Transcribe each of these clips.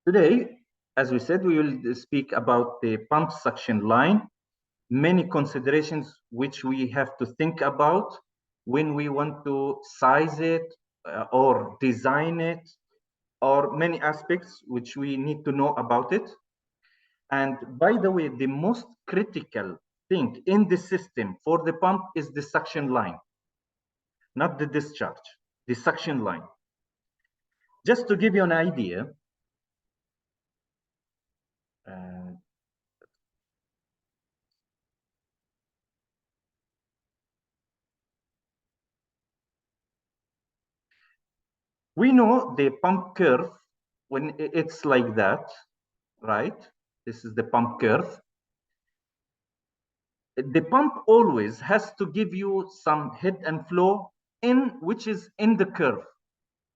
Today, as we said, we will speak about the pump suction line, many considerations which we have to think about when we want to size it or design it, or many aspects which we need to know about it. And by the way, the most critical thing in the system for the pump is the suction line, not the discharge, the suction line. Just to give you an idea, we know the pump curve when it's like that, right? This is the pump curve. The pump always has to give you some head and flow in which is in the curve.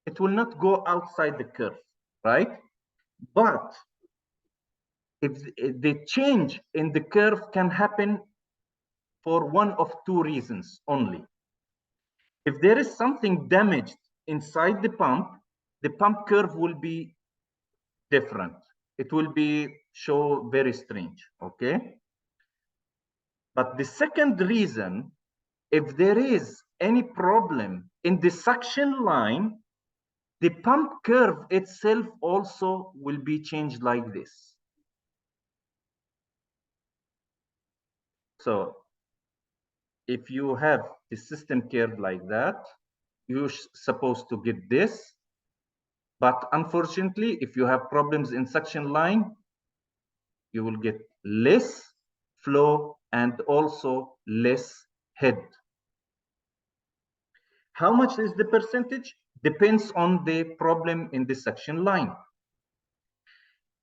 It will not go outside the curve, right? But if the change in the curve can happen for one of two reasons only. If there is something damaged inside the pump curve will be different. It will be show very strange, okay? But the second reason, if there is any problem in the suction line, the pump curve itself also will be changed like this. So if you have the system curve like that, you're supposed to get this. But unfortunately, if you have problems in suction line, you will get less flow and also less head. How much is the percentage? Depends on the problem in the suction line.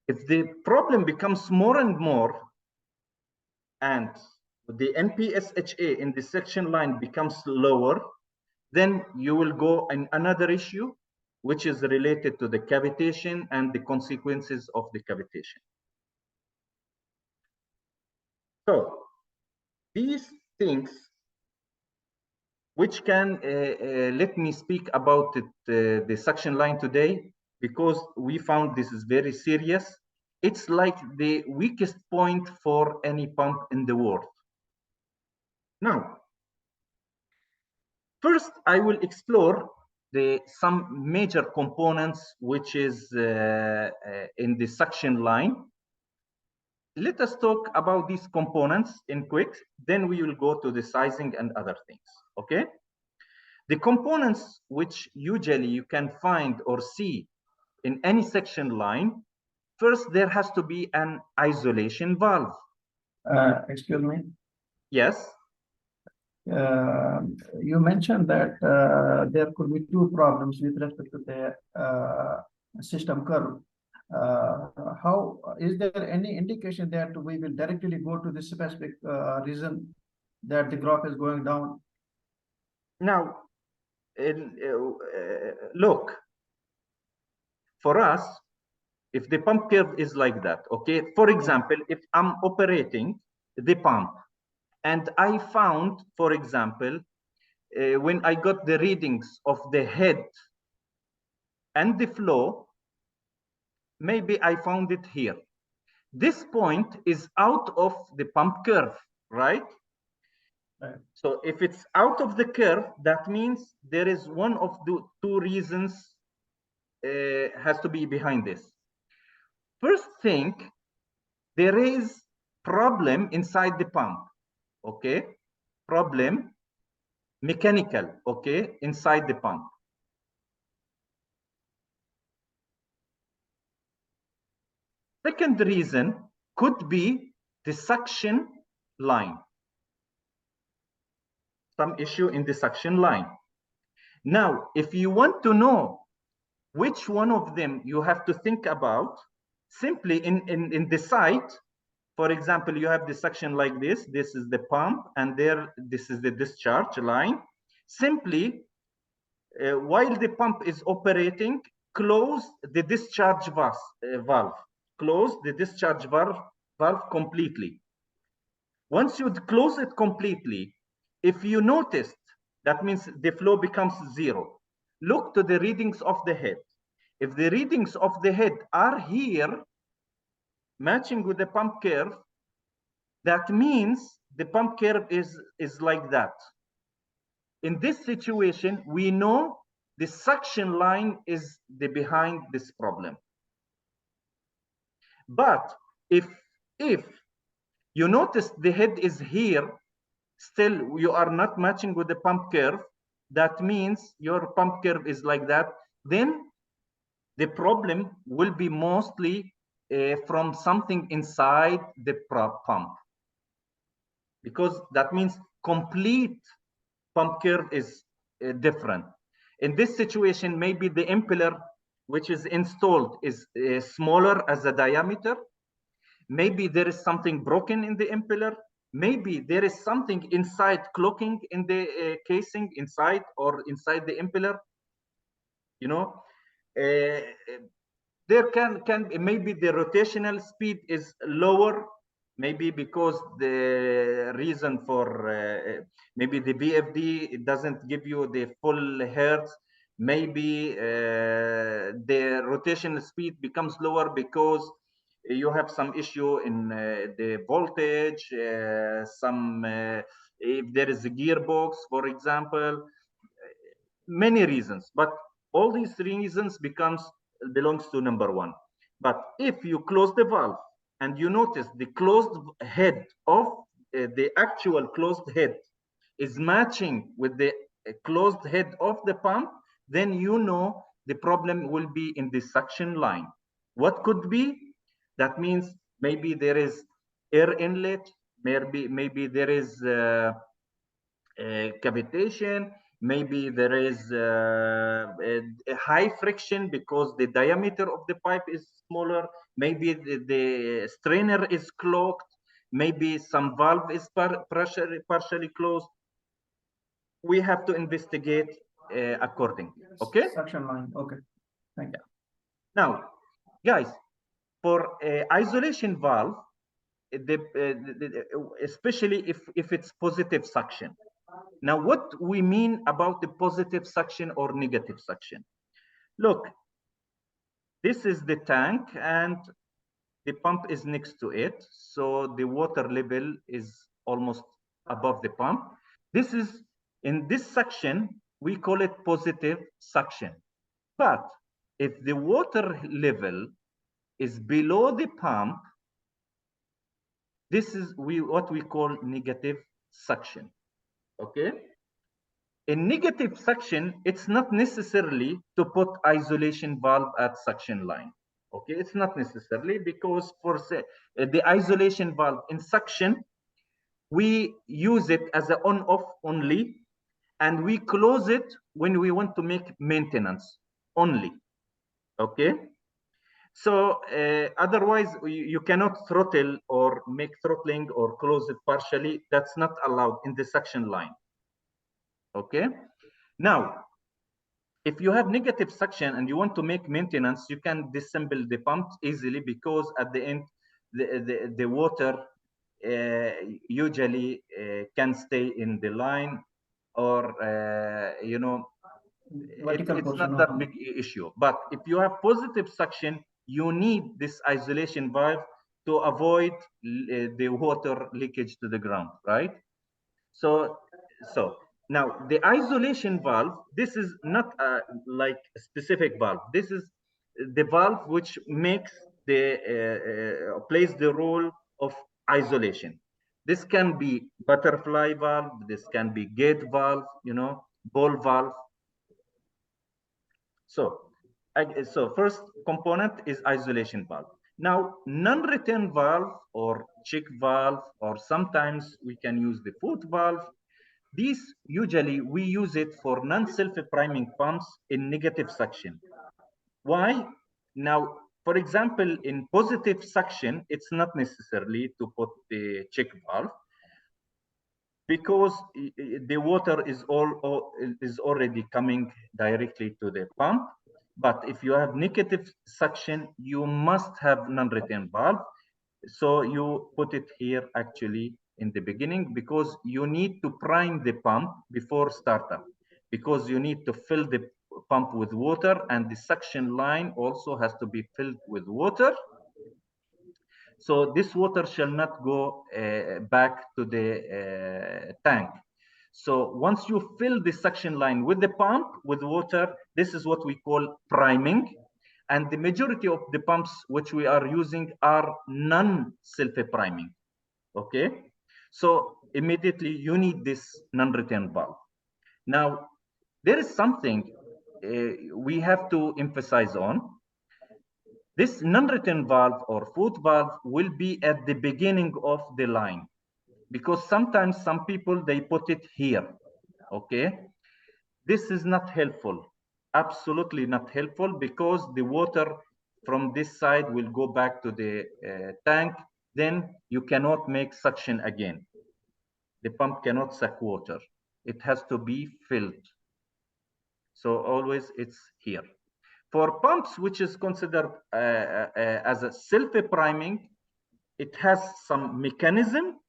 If the problem becomes more and more, and the NPSHA in the suction line becomes lower, then you will go in another issue, which is related to the cavitation and the consequences of the cavitation. So these things, which can let me speak about it, the suction line today, because we found this is very serious. It's like the weakest point for any pump in the world. Now, first I will explore some major components which is in the suction line. Let us talk about these components in quick, then we will go to the sizing and other things, okay? The components which usually you can find or see in any section line, first there has to be an isolation valve. Excuse me? Yes. You mentioned that there could be two problems with respect to the system curve. How is there any indication that we will directly go to the specific reason that the graph is going down? Now, look, for us, if the pump curve is like that, okay, for example, if I'm operating the pump and I found, for example, when I got the readings of the head and the flow, maybe I found it here. This point is out of the pump curve, right? Right. So if it's out of the curve, that means there is one of the two reasons has to be behind this. First thing, there is problem inside the pump, okay? Problem, mechanical, okay, inside the pump. Second reason could be the suction line. Some issue in the suction line. Now, if you want to know which one of them you have to think about, simply in the site, for example, you have the suction like this. This is the pump, and there, this is the discharge line. Simply, while the pump is operating, close the discharge valve. Close the discharge valve completely. Once you close it completely, if you noticed, that means the flow becomes zero. Look to the readings of the head. If the readings of the head are here, matching with the pump curve, that means the pump curve is like that. In this situation, we know the suction line is the behind this problem. But if you notice the head is here, still you are not matching with the pump curve, that means your pump curve is like that, then the problem will be mostly from something inside the pump, because that means complete pump curve is different. In this situation, maybe the impeller which is installed is smaller as a diameter. Maybe there is something broken in the impeller. Maybe there is something inside clocking in the casing inside or inside the impeller. You know, there can maybe the rotational speed is lower, maybe because the reason for maybe the VFD, it doesn't give you the full hertz. Maybe the rotational speed becomes lower because you have some issue in the voltage, if there is a gearbox, for example, many reasons, but all these reasons belongs to number one. But if you close the valve and you notice the closed head of the actual closed head is matching with the closed head of the pump, then you know the problem will be in the suction line. What could be? That means maybe there is air inlet, maybe there is cavitation, maybe there is a high friction because the diameter of the pipe is smaller, maybe the strainer is clogged, maybe some valve is partially closed. We have to investigate accordingly. Okay. Suction line. Okay. Thank you. Now, guys, for isolation valve, especially if it's positive suction. Now, what we mean about the positive suction or negative suction? Look, this is the tank and the pump is next to it. So the water level is almost above the pump. This is, in this suction, we call it positive suction. But if the water level is below the pump, this is what we call negative suction. Okay. In negative suction, it's not necessarily to put isolation valve at suction line. Okay, it's not necessarily, because for the isolation valve in suction, we use it as an on-off only, and we close it when we want to make maintenance only. Okay, so otherwise you cannot throttle or make throttling or close it partially. That's not allowed in the suction line. Okay, now if you have negative suction and you want to make maintenance, you can disassemble the pump easily, because at the end the water usually can stay in the line, or you know, it's not that big issue. But if you have positive suction, you need this isolation valve to avoid the water leakage to the ground, right? So now the isolation valve, this is not like a specific valve. This is the valve which makes the plays the role of isolation. This can be butterfly valve, this can be gate valve, you know, ball valve. So first component is isolation valve. Now, non-return valve or check valve, or sometimes we can use the foot valve. These usually we use it for non-self-priming pumps in negative suction. Why? Now, for example, in positive suction, it's not necessarily to put the check valve, because the water is already coming directly to the pump. But if you have negative suction, you must have non-return valve. So you put it here actually in the beginning, because you need to prime the pump before startup, because you need to fill the pump with water, and the suction line also has to be filled with water. So this water shall not go back to the tank. So once you fill the suction line with the pump with water, this is what we call priming. And the majority of the pumps which we are using are non-self-priming. Okay, so immediately you need this non-return valve. Now, there is something we have to emphasize on. This non-return valve or foot valve will be at the beginning of the line, because sometimes some people, they put it here. Okay, this is not helpful, absolutely not helpful, because the water from this side will go back to the tank. Then you cannot make suction again. The pump cannot suck water. It has to be filled. So always it's here. For pumps, which is considered as a self-priming, it has some mechanism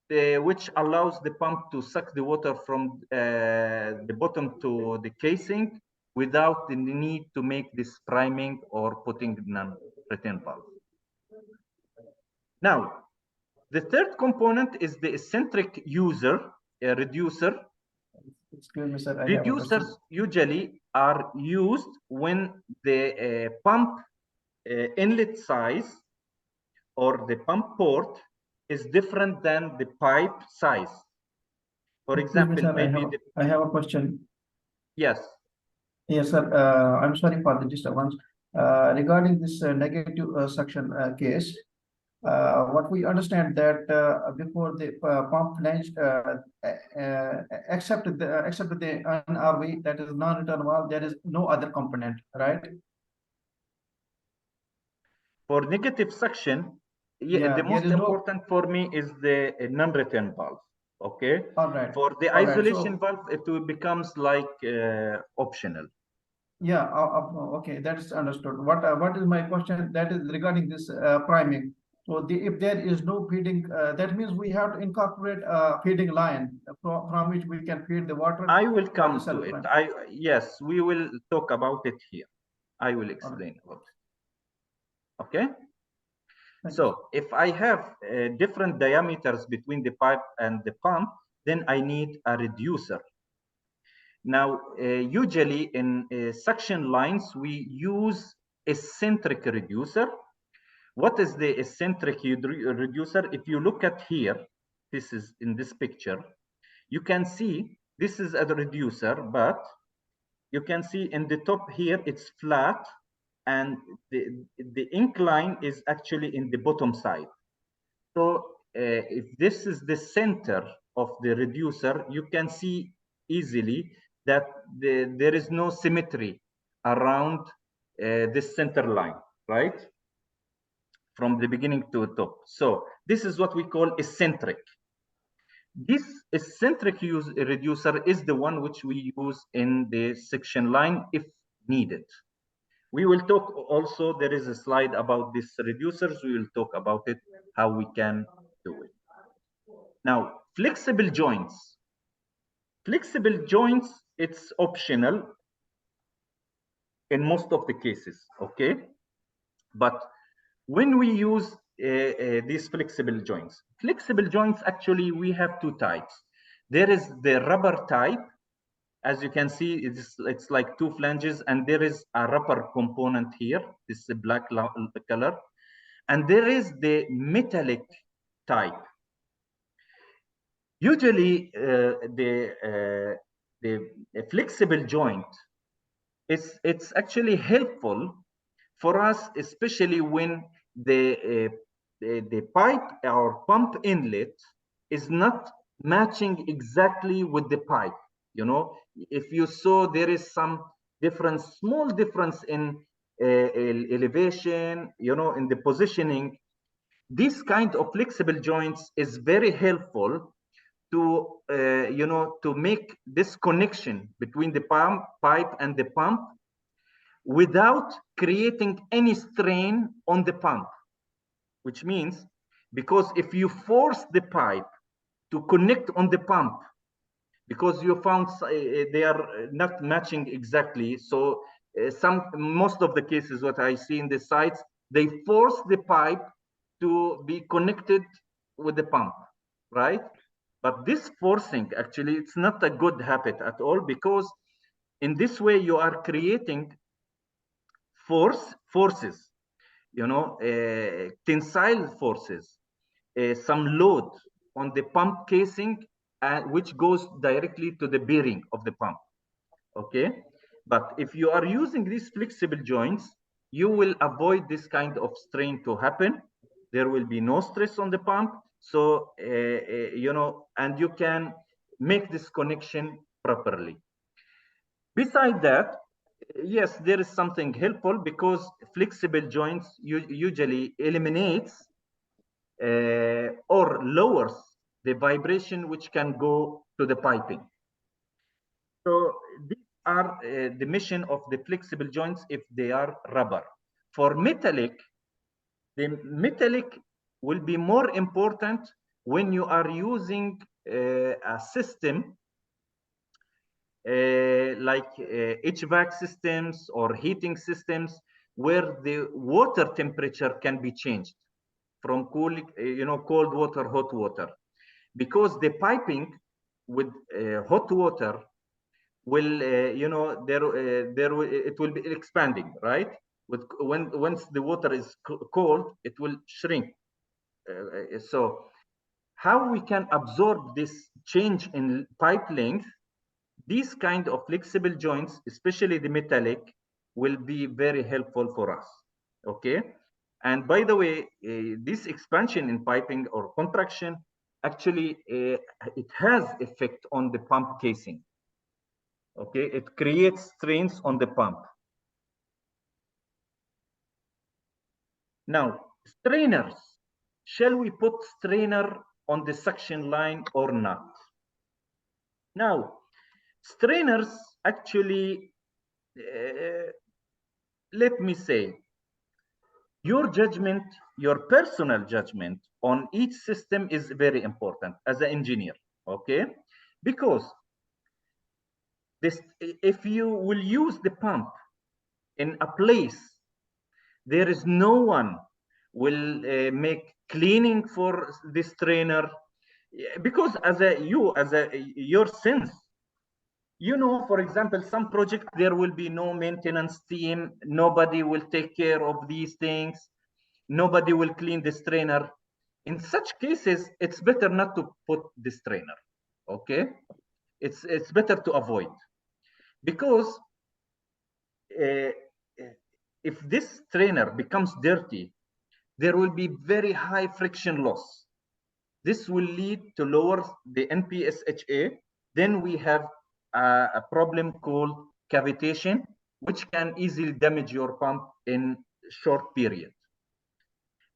which allows the pump to suck the water from the bottom to the casing without the need to make this priming or putting non-return valve. Now, the third component is the eccentric reducer. Excuse me, sir. Reducers usually are used when the pump inlet size or the pump port is different than the pipe size. For example, sir, maybe I have a question. Yes. Yes, sir. I'm sorry for the disturbance. Regarding this negative suction case, what we understand that before the pump flange except the NRV, that is non-return valve, there is no other component, right? For negative suction, Yeah, the there most is no. important for me is the non-return valve. Okay. All right. For the All right. isolation So, valve, it becomes like optional. yeah. Okay, that's understood. What is my question? That is regarding this priming. So, if there is no feeding, that means we have to incorporate a feeding line from which we can feed the water. I will for the come to it. self-prime. Yes, we will talk about it here. I will All right. explain about it. Okay. Thank you. So if I have different diameters between the pipe and the pump, then I need a reducer. Now, usually in suction lines, we use eccentric reducer. What is the eccentric reducer? If you look at here, this is in this picture, you can see this is a reducer, but you can see in the top here, it's flat, and the incline is actually in the bottom side. So if this is the center of the reducer, you can see easily that there is no symmetry around this center line, right? From the beginning to the top. So this is what we call eccentric. This eccentric reducer is the one which we use in the section line if needed. We will talk also, there is a slide about these reducers. We will talk about it, how we can do it. Now, flexible joints. Flexible joints, it's optional in most of the cases, okay? But when we use these flexible joints, actually, we have two types. There is the rubber type. As you can see, it's like two flanges, and there is a rubber component here. This is a black color. And there is the metallic type. Usually, the flexible joint, it's actually helpful for us, especially when the pipe or pump inlet is not matching exactly with the pipe. You know, if you saw there is some difference, small difference in elevation, you know, in the positioning, this kind of flexible joints is very helpful to you know, to make this connection between the pipe and the pump without creating any strain on the pump. Which means, because if you force the pipe to connect on the pump, because you found they are not matching exactly. So most of the cases what I see in the sites, they force the pipe to be connected with the pump, right? But this forcing, actually, it's not a good habit at all, because in this way you are creating forces, tensile forces, some load on the pump casing, which goes directly to the bearing of the pump. Okay, but if you are using these flexible joints, you will avoid this kind of strain to happen. There will be no stress on the pump. So and you can make this connection properly. Beside that, yes, there is something helpful, because flexible joints usually eliminates or lowers the vibration which can go to the piping. So these are the mission of the flexible joints if they are rubber. For metallic, the metallic will be more important when you are using a system like HVAC systems or heating systems, where the water temperature can be changed from cold water, hot water, because the piping with hot water will, it will be expanding, right? Once the water is cold, it will shrink. So how we can absorb this change in pipe length? These kind of flexible joints, especially the metallic, will be very helpful for us. Okay. And by the way, this expansion in piping or contraction, actually, it has effect on the pump casing. Okay, it creates strains on the pump. Now, strainers. Shall we put strainer on the suction line or not? Now, strainers actually, let me say, your judgment, your personal judgment on each system is very important as an engineer, okay? Because this, if you will use the pump in a place, there is no one will make cleaning for this trainer, because as a your sense, for example, some project there will be no maintenance team, nobody will take care of these things, nobody will clean this trainer. In such cases, it's better not to put this trainer. Okay, it's better to avoid, because uh, if this trainer becomes dirty, there will be very high friction loss. This will lead to lower the NPSHA. Then we have a problem called cavitation, which can easily damage your pump in short period.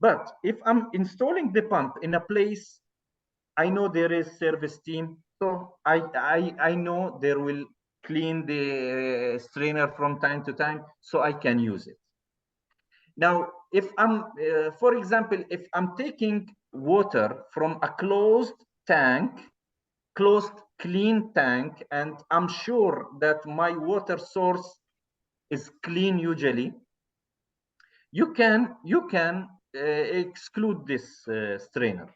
But if I'm installing the pump in a place, I know there is service team, so I know they will clean the strainer from time to time, so I can use it. Now, if I'm, for example, if I'm taking water from a closed tank, closed clean tank, and I'm sure that my water source is clean usually, you can exclude this strainer.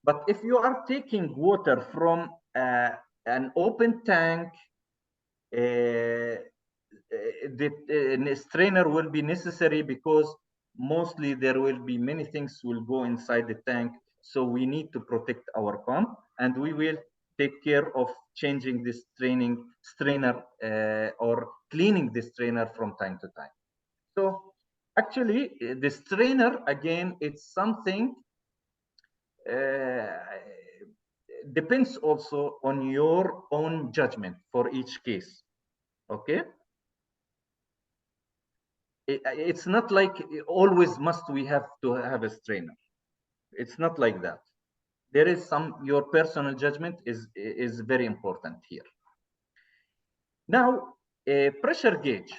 But if you are taking water from an open tank, the strainer will be necessary, because mostly there will be many things will go inside the tank. So we need to protect our pump, and we will take care of changing this strainer or cleaning the strainer from time to time. So actually, the strainer, again, it's something depends also on your own judgment for each case. Okay. It's not like always must we have to have a strainer. It's not like that. There is your personal judgment is very important here. Now, a pressure gauge.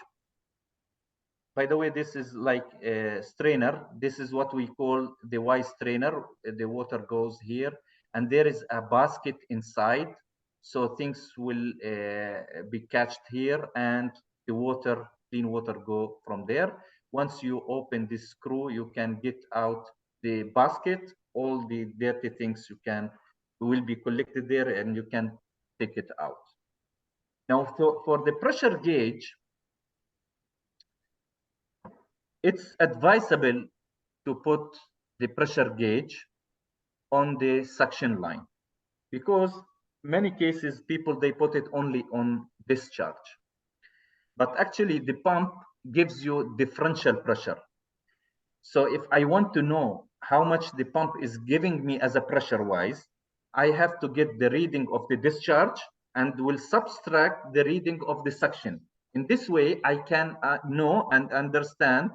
By the way, this is like a strainer. This is what we call the Y strainer. The water goes here, and there is a basket inside. so things will be catched here, and the water, clean water, go from there. Once you open this screw, you can get out the basket. All the dirty things will be collected there, and you can take it out. Now, for the pressure gauge, it's advisable to put the pressure gauge on the suction line, because many cases people, they put it only on discharge, but actually the pump gives you differential pressure. So if I want to know how much the pump is giving me as a pressure wise, I have to get the reading of the discharge and will subtract the reading of the suction. In this way, I can know and understand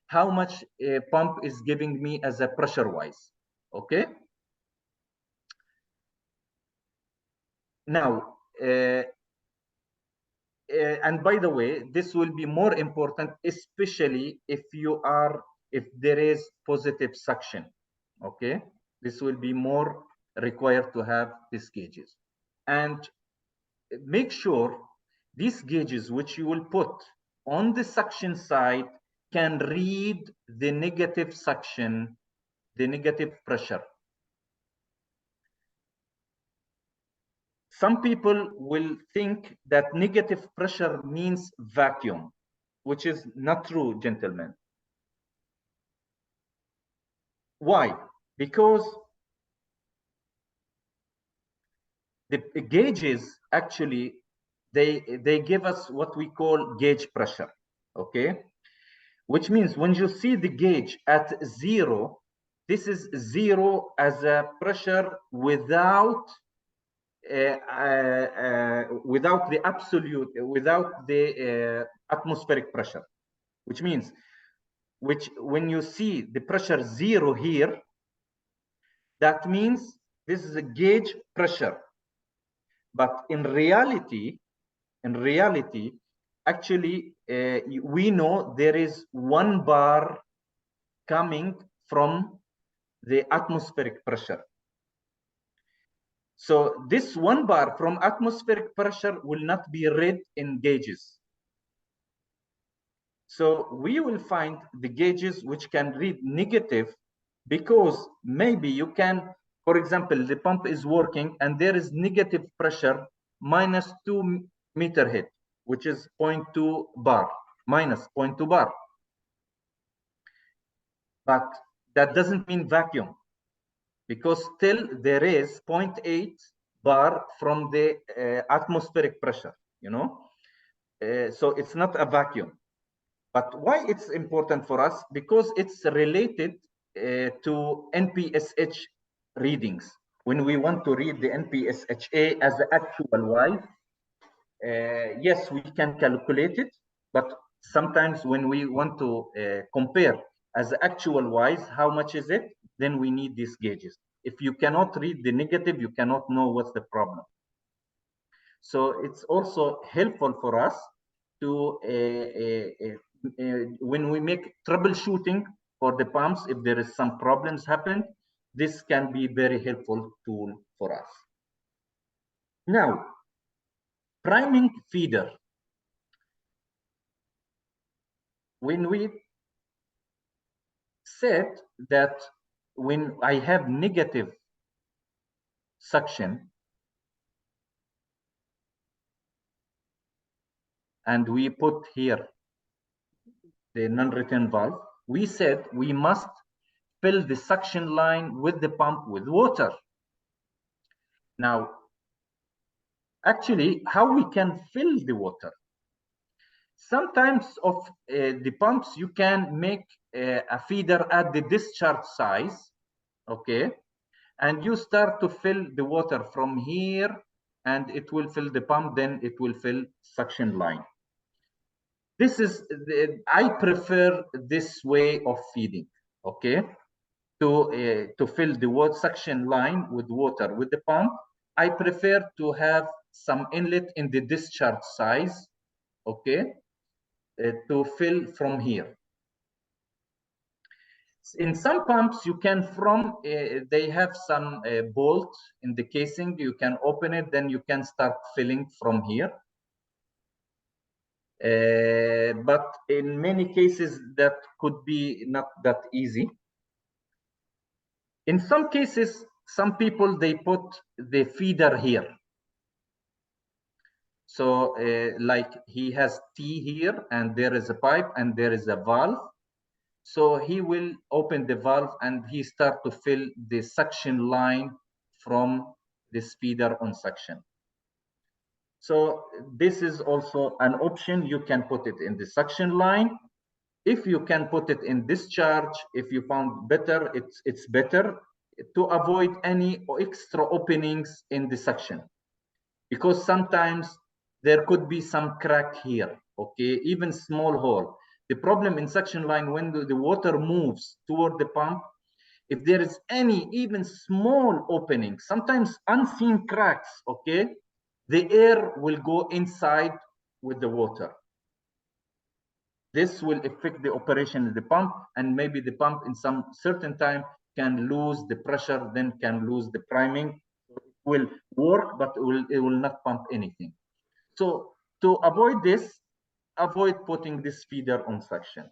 how much a pump is giving me as a pressure wise. Okay. Now, and by the way, this will be more important, especially if there is positive suction. Okay, this will be more required to have these gauges. And make sure these gauges which you will put on the suction side can read the negative suction, the negative pressure. Some people will think that negative pressure means vacuum, which is not true, gentlemen. Why? Because the gauges actually, they give us what we call gauge pressure, okay? Which means when you see the gauge at 0, this is 0 as a pressure without the atmospheric pressure, which means when you see the pressure 0 here, that means this is a gauge pressure. But in reality, actually, we know there is 1 bar coming from the atmospheric pressure. So this 1 bar from atmospheric pressure will not be read in gauges. So we will find the gauges which can read negative, because maybe you can, for example, the pump is working and there is negative pressure minus 2 meter head, which is 0.2 bar, minus 0.2 bar. But that doesn't mean vacuum, because still there is 0.8 bar from the atmospheric pressure, you know. So it's not a vacuum. But why it's important for us? Because it's related to NPSH readings. When we want to read the NPSHA as the actual wise, yes, we can calculate it, but sometimes when we want to compare as the actual wise, how much is it? Then we need these gauges. If you cannot read the negative, you cannot know what's the problem. So it's also helpful for us to when we make troubleshooting for the pumps, if there is some problems happen, this can be very helpful tool for us. Now, priming feeder. When we said that when I have negative suction and we put here the non-return valve, we said we must fill the suction line with the pump with water. Now, actually, how we can fill the water? Sometimes of the pumps, you can make a feeder at the discharge size, okay? And you start to fill the water from here, and it will fill the pump, then it will fill suction line. This is, I prefer this way of feeding, okay? To fill the water suction line with water with the pump, I prefer to have some inlet in the discharge size, okay, to fill from here. In some pumps, you can they have some bolt in the casing. You can open it, then you can start filling from here. But in many cases, that could be not that easy. In some cases, some people, they put the feeder here. So like he has T here, and there is a pipe, and there is a valve. So he will open the valve and he start to fill the suction line from this feeder on suction. So this is also an option. You can put it in the suction line. If you can put it in discharge, if you found better, it's better to avoid any extra openings in the suction, because sometimes there could be some crack here, okay, even small hole. The problem in suction line, when the water moves toward the pump, if there is any even small opening, sometimes unseen cracks, okay, the air will go inside with the water. This will affect the operation of the pump, and maybe the pump in some certain time can lose the pressure, then can lose the priming. It will work, but it will not pump anything. So to avoid this, avoid putting this feeder on suction.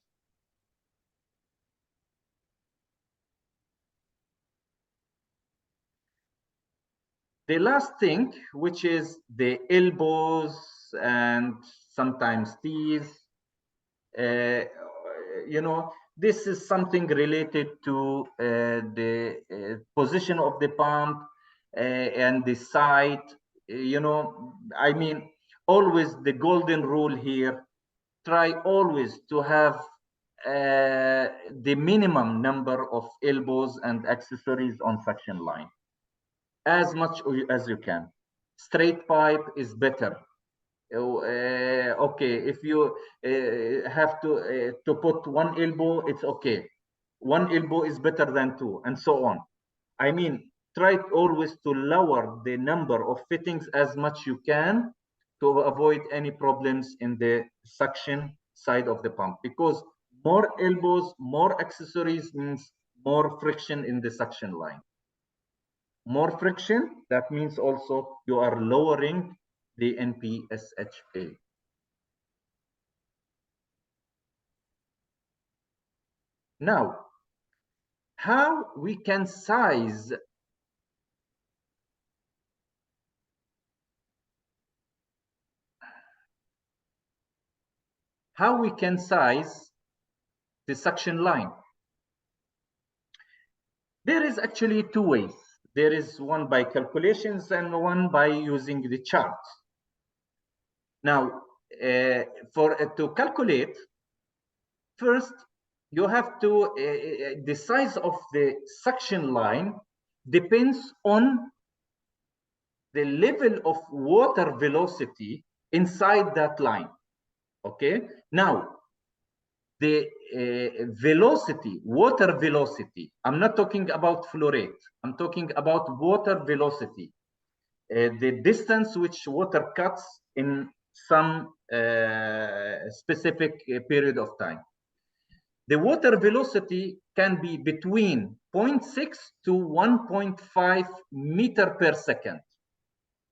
The last thing, which is the elbows and sometimes tees, you know, this is something related to the position of the pump and the site. You know, I mean, always the golden rule here, try always to have the minimum number of elbows and accessories on suction line, as much as you can. Straight pipe is better. Okay, if you have to put one elbow, it's okay. One elbow is better than two, and so on. I mean, try always to lower the number of fittings as much you can to avoid any problems in the suction side of the pump, because more elbows, more accessories means more friction in the suction line. More friction, that means also you are lowering the NPSHA. Now, how we can size the suction line? There is actually two ways. There is one by calculations and one by using the chart. Now, to calculate, first you have to the size of the suction line depends on the level of water velocity inside that line. Okay, now the velocity, water velocity, I'm not talking about flow rate, I'm talking about water velocity, the distance which water cuts in some specific period of time. The water velocity can be between 0.6 to 1.5 meter per second.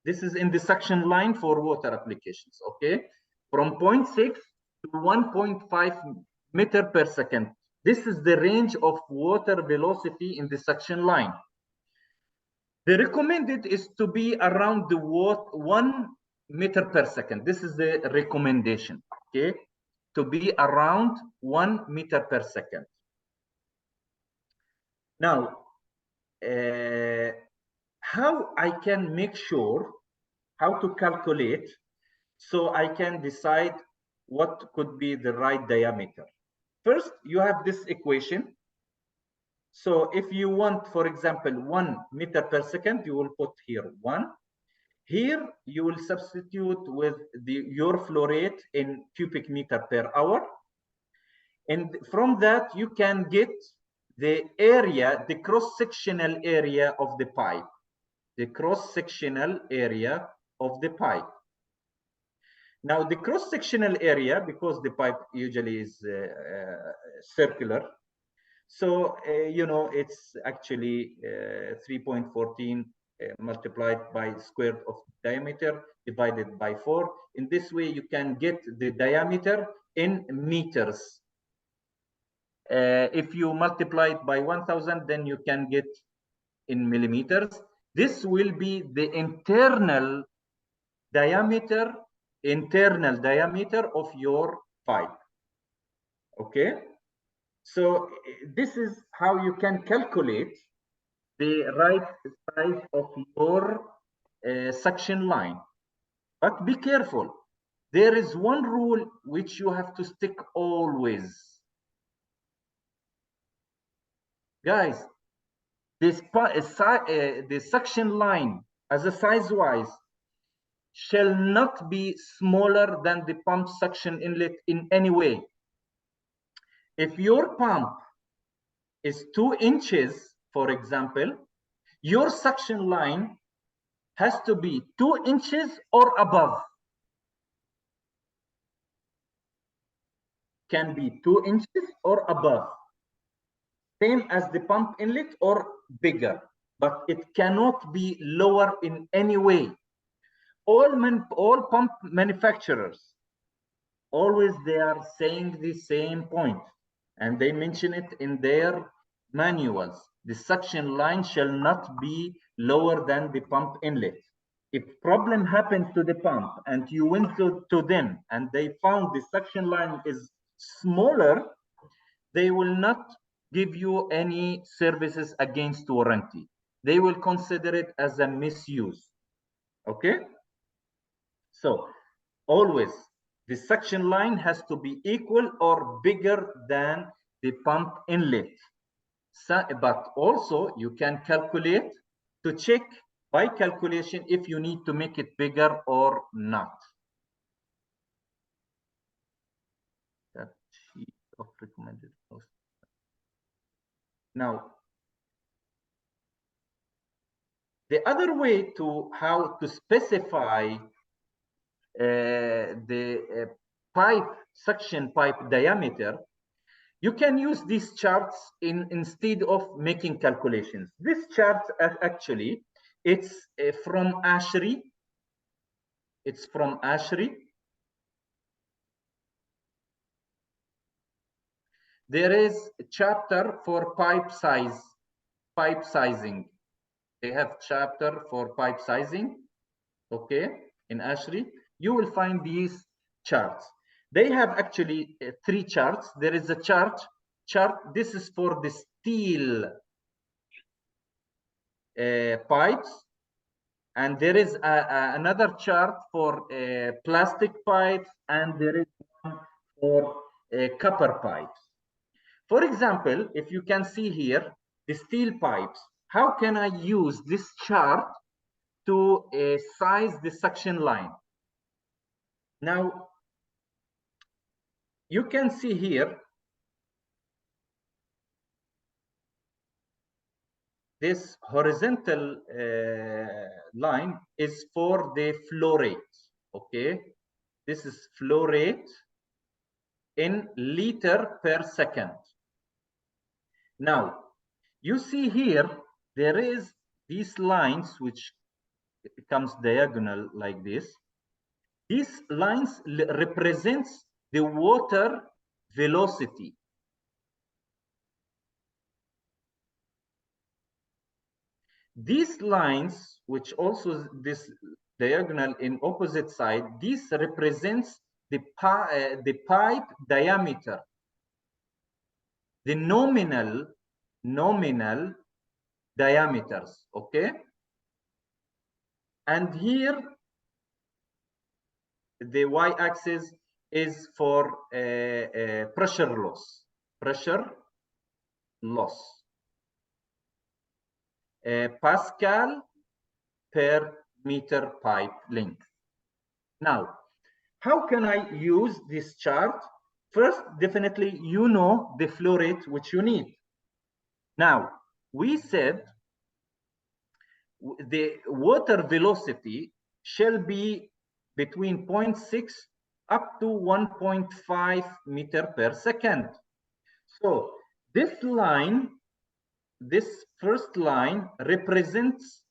This is in the suction line for water applications, okay? From 0.6 to 1.5 meter per second. This is the range of water velocity in the suction line. The recommended is to be around the 1 meter per second. This is the recommendation, okay? To be around 1 meter per second. Now, how I can make sure how to calculate so I can decide what could be the right diameter. First, you have this equation. So if you want, for example, 1 meter per second, you will put here 1. Here, you will substitute with your flow rate in cubic meter per hour. And from that, you can get the area, the cross-sectional area of the pipe. The cross-sectional area of the pipe. Now, the cross-sectional area, because the pipe usually is circular, So, it's actually 3.14 multiplied by square root of diameter divided by 4. In this way, you can get the diameter in meters. If you multiply it by 1000, then you can get in millimeters. This will be the internal diameter of your pipe. Okay, so this is how you can calculate the right size of your suction line. But be careful, there is one rule which you have to stick always. Guys, the suction line as a size wise shall not be smaller than the pump suction inlet in any way. If your pump is 2 inches, for example, your suction line has to be 2 inches or above. Can be 2 inches or above. Same as the pump inlet or bigger, but it cannot be lower in any way. All pump manufacturers, always they are saying the same point, and they mention it in their manuals. The suction line shall not be lower than the pump inlet. If problem happens to the pump and you went to them and they found the suction line is smaller, they will not give you any services against warranty. They will consider it as a misuse. Okay? So always the suction line has to be equal or bigger than the pump inlet. So, but also you can calculate to check by calculation if you need to make it bigger or not. That sheet of recommended cost. Now, the other way to how to specify the suction pipe diameter, you can use these charts instead of making calculations. This chart actually, it's from ASHRAE. It's from ASHRAE. There is a chapter for pipe sizing. They have chapter for pipe sizing. Okay, in ASHRAE, you will find these charts. They have actually 3 charts. There is a chart. This is for the steel pipes, and there is another chart for plastic pipes, and there is one for copper pipes. For example, if you can see here, the steel pipes, how can I use this chart to size the suction line? Now, you can see here, this horizontal line is for the flow rate. Okay, this is flow rate in liter per second. Now, you see here, there is these lines which becomes diagonal like this. These lines represents the water velocity. These lines, which also this diagonal in opposite side, this represents the pipe diameter, the nominal diameters. Okay, and here the y-axis is for pressure loss. Pascal per meter pipe length. Now, how can I use this chart? First, definitely you know the flow rate which you need. Now, we said the water velocity shall be between 0.6 up to 1.5 meter per second. So This line, this first line represents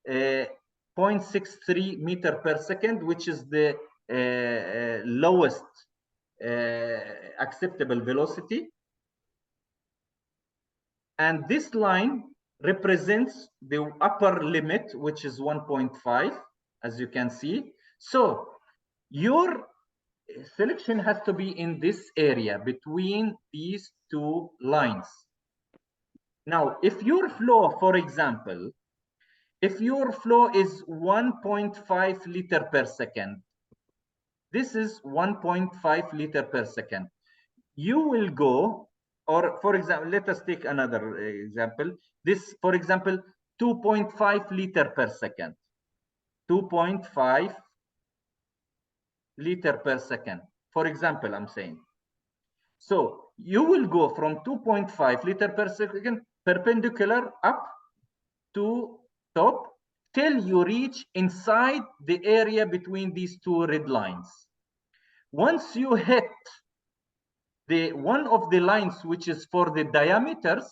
0.63 meter per second, which is the lowest acceptable velocity. And this line represents the upper limit, which is 1.5, as you can see. So your selection has to be in this area between these two lines. Now, if your flow, for example, if your flow is 1.5 liter per second, this is 1.5 liter per second. You will go, or for example, let us take another example. This, for example, 2.5 liter per second. 2.5 liter per second. For example, I'm saying. So you will go from 2.5 liter per second perpendicular up to top till you reach inside the area between these two red lines. Once you hit the one of the lines which is for the diameters,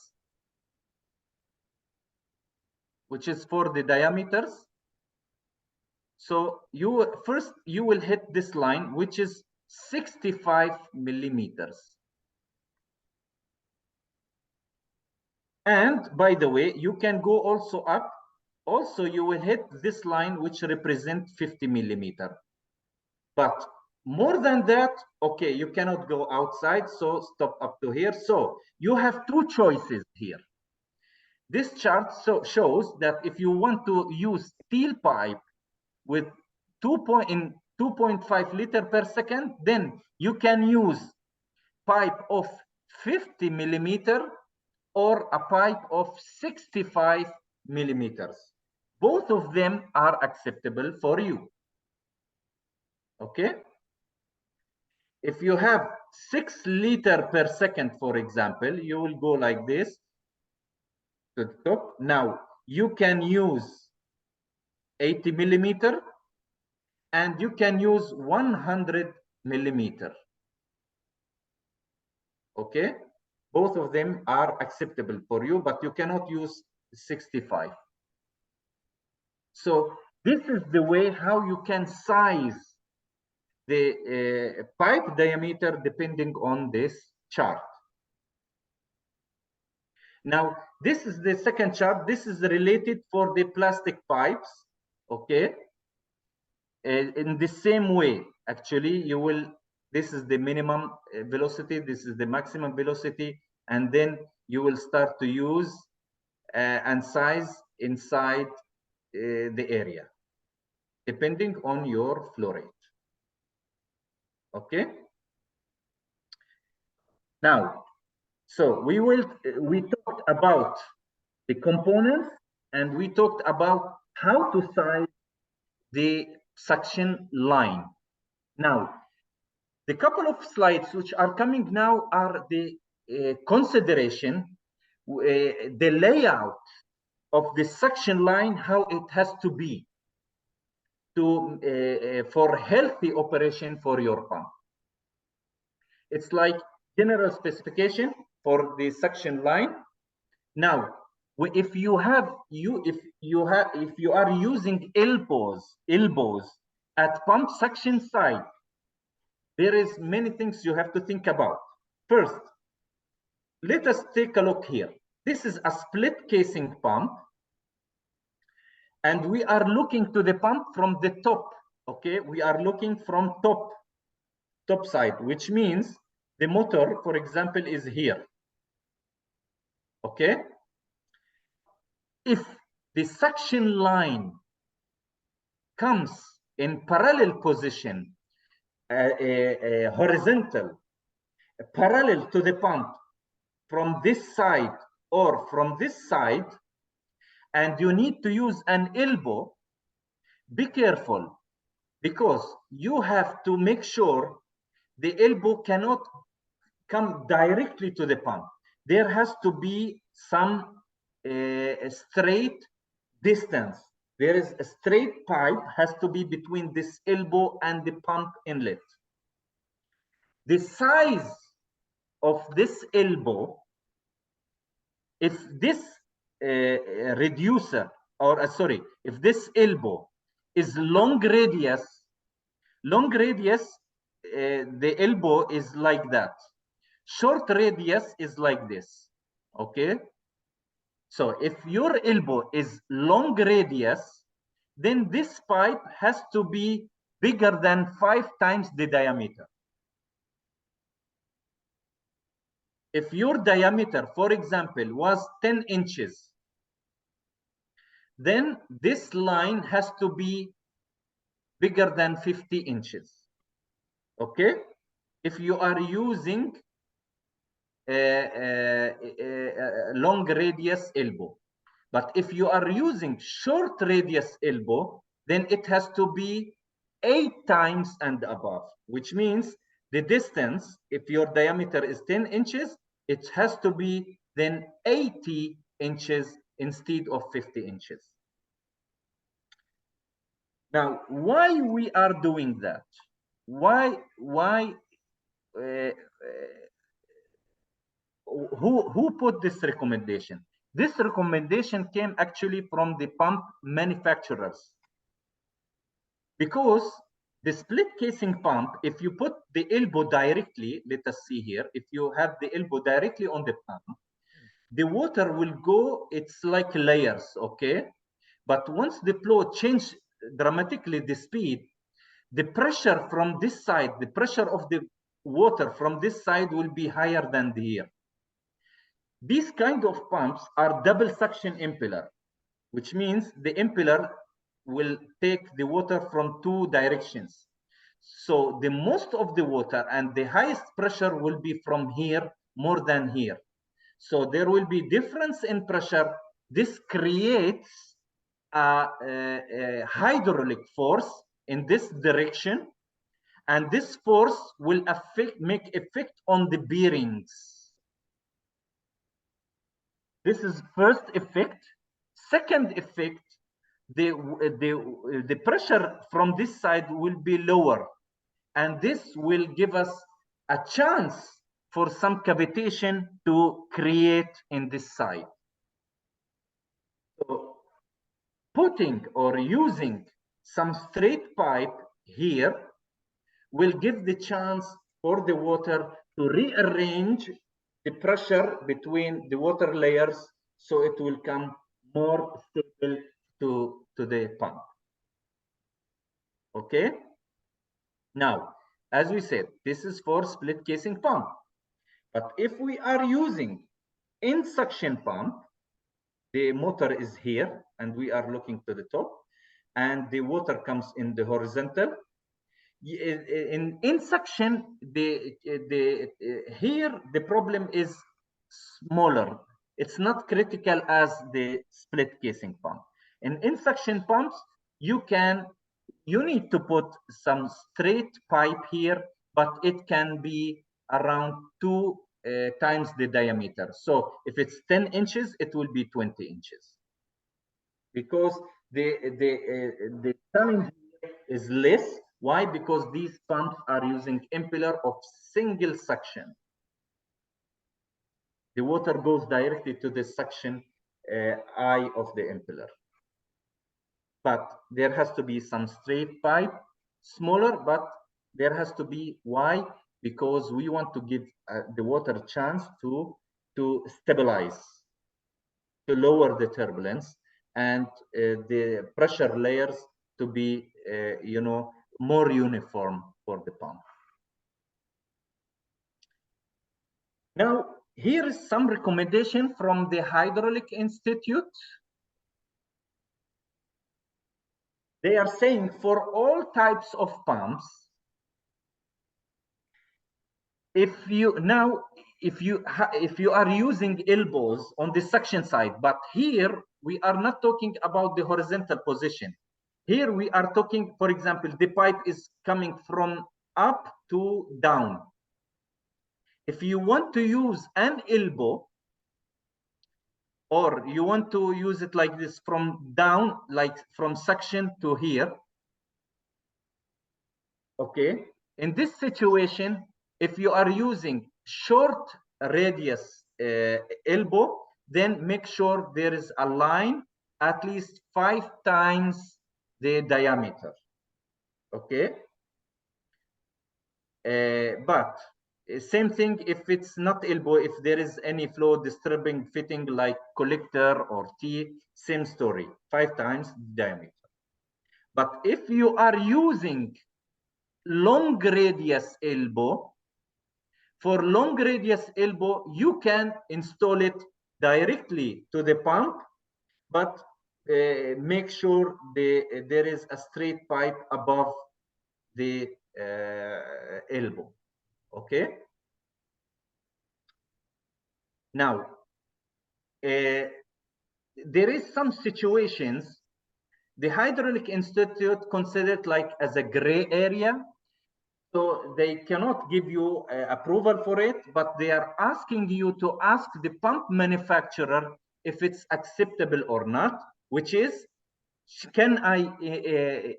so you first you will hit this line, which is 65 millimeters. And by the way, you can go also up. Also, you will hit this line, which represents 50 millimeter. But more than that, okay, you cannot go outside, so stop up to here. So you have two choices here. This chart shows that if you want to use steel pipe with 2.5 liter per second, then you can use pipe of 50 millimeter or a pipe of 65 millimeters. Both of them are acceptable for you. Okay? If you have 6 liter per second, for example, you will go like this to the top. Now, you can use 80 millimeter and you can use 100 millimeter. Okay? Both of them are acceptable for you, but you cannot use 65. So this is the way how you can size the pipe diameter depending on this chart. Now, this is the second chart. This is related for the plastic pipes. Okay. In the same way, actually, you will, this is the minimum velocity, this is the maximum velocity, and then you will start to use and size inside the area, depending on your flow rate. Okay. Now, so we talked about the components and we talked about how to size the suction line. Now, the couple of slides which are coming now are the consideration, the layout of the suction line, how it has to be to for healthy operation for your pump. It's like general specification for the suction line. Now, if you are using elbows at pump suction side, there is many things you have to think about. First, let us take a look here. This is a split casing pump, and we are looking to the pump from the top. Okay, we are looking from top side, which means the motor, for example, is here. Okay, if the suction line comes in parallel position, horizontal, parallel to the pump from this side or from this side, and you need to use an elbow, be careful, because you have to make sure the elbow cannot come directly to the pump. There has to be some straight distance. There is a straight pipe has to be between this elbow and the pump inlet. The size of this elbow If this reducer, or sorry, if this elbow is long radius, the elbow is like that. Short radius is like this. Okay. So if your elbow is long radius, then this pipe has to be bigger than 5 times the diameter. If your diameter, for example, was 10 inches, then this line has to be bigger than 50 inches. Okay? If you are using long radius elbow. But if you are using short radius elbow, then it has to be 8 times and above, which means the distance, if your diameter is 10 inches, it has to be then 80 inches instead of 50 inches. Now, why we are doing that? Why who put this recommendation? This recommendation came actually from the pump manufacturers, because the split casing pump, if you put the elbow directly, let us see here, if you have the elbow directly on the pump, the water will go, it's like layers, okay? But once the flow change dramatically the speed, the pressure from this side, the pressure of the water from this side will be higher than here. These kind of pumps are double suction impeller, which means the impeller will take the water from 2 directions. So the most of the water and the highest pressure will be from here more than here. So there will be difference in pressure. This creates a hydraulic force in this direction, and this force will make effect on the bearings. This is first effect. Second effect, the pressure from this side will be lower, and this will give us a chance for some cavitation to create in this side. So putting or using some straight pipe here will give the chance for the water to rearrange the pressure between the water layers, so it will come more stable to the pump. Okay. Now, as we said, this is for split casing pump. But if we are using in suction pump, the motor is here and we are looking to the top, and the water comes in the horizontal. In suction, here the problem is smaller. It's not critical as the split casing pump. In suction pumps, you need to put some straight pipe here, but it can be around 2 times the diameter. So if it's 10 inches, it will be 20 inches. Because the challenge is less. Why? Because these pumps are using impeller of single suction. The water goes directly to the suction eye of the impeller. But there has to be some straight pipe, smaller, but there has to be. Why? Because we want to give the water a chance to stabilize, to lower the turbulence, and the pressure layers to be, more uniform for the pump. Now, here is some recommendation from the Hydraulic Institute. They are saying for all types of pumps, if you are using elbows on the suction side, but here we are not talking about the horizontal position. Here we are talking, for example, the pipe is coming from up to down. If you want to use an elbow, or you want to use it like this from down, like from suction to here, okay, in this situation, if you are using short radius elbow, then make sure there is a line at least 5 times the diameter. Okay. But same thing if it's not elbow, if there is any flow disturbing fitting like collector or T, same story, 5 times diameter. But if you are using long radius elbow, for long radius elbow, you can install it directly to the pump, but make sure there is a straight pipe above the elbow. Okay. Now, there is some situations the Hydraulic Institute considered like as a gray area. So they cannot give you approval for it, but they are asking you to ask the pump manufacturer if it's acceptable or not, which is, can I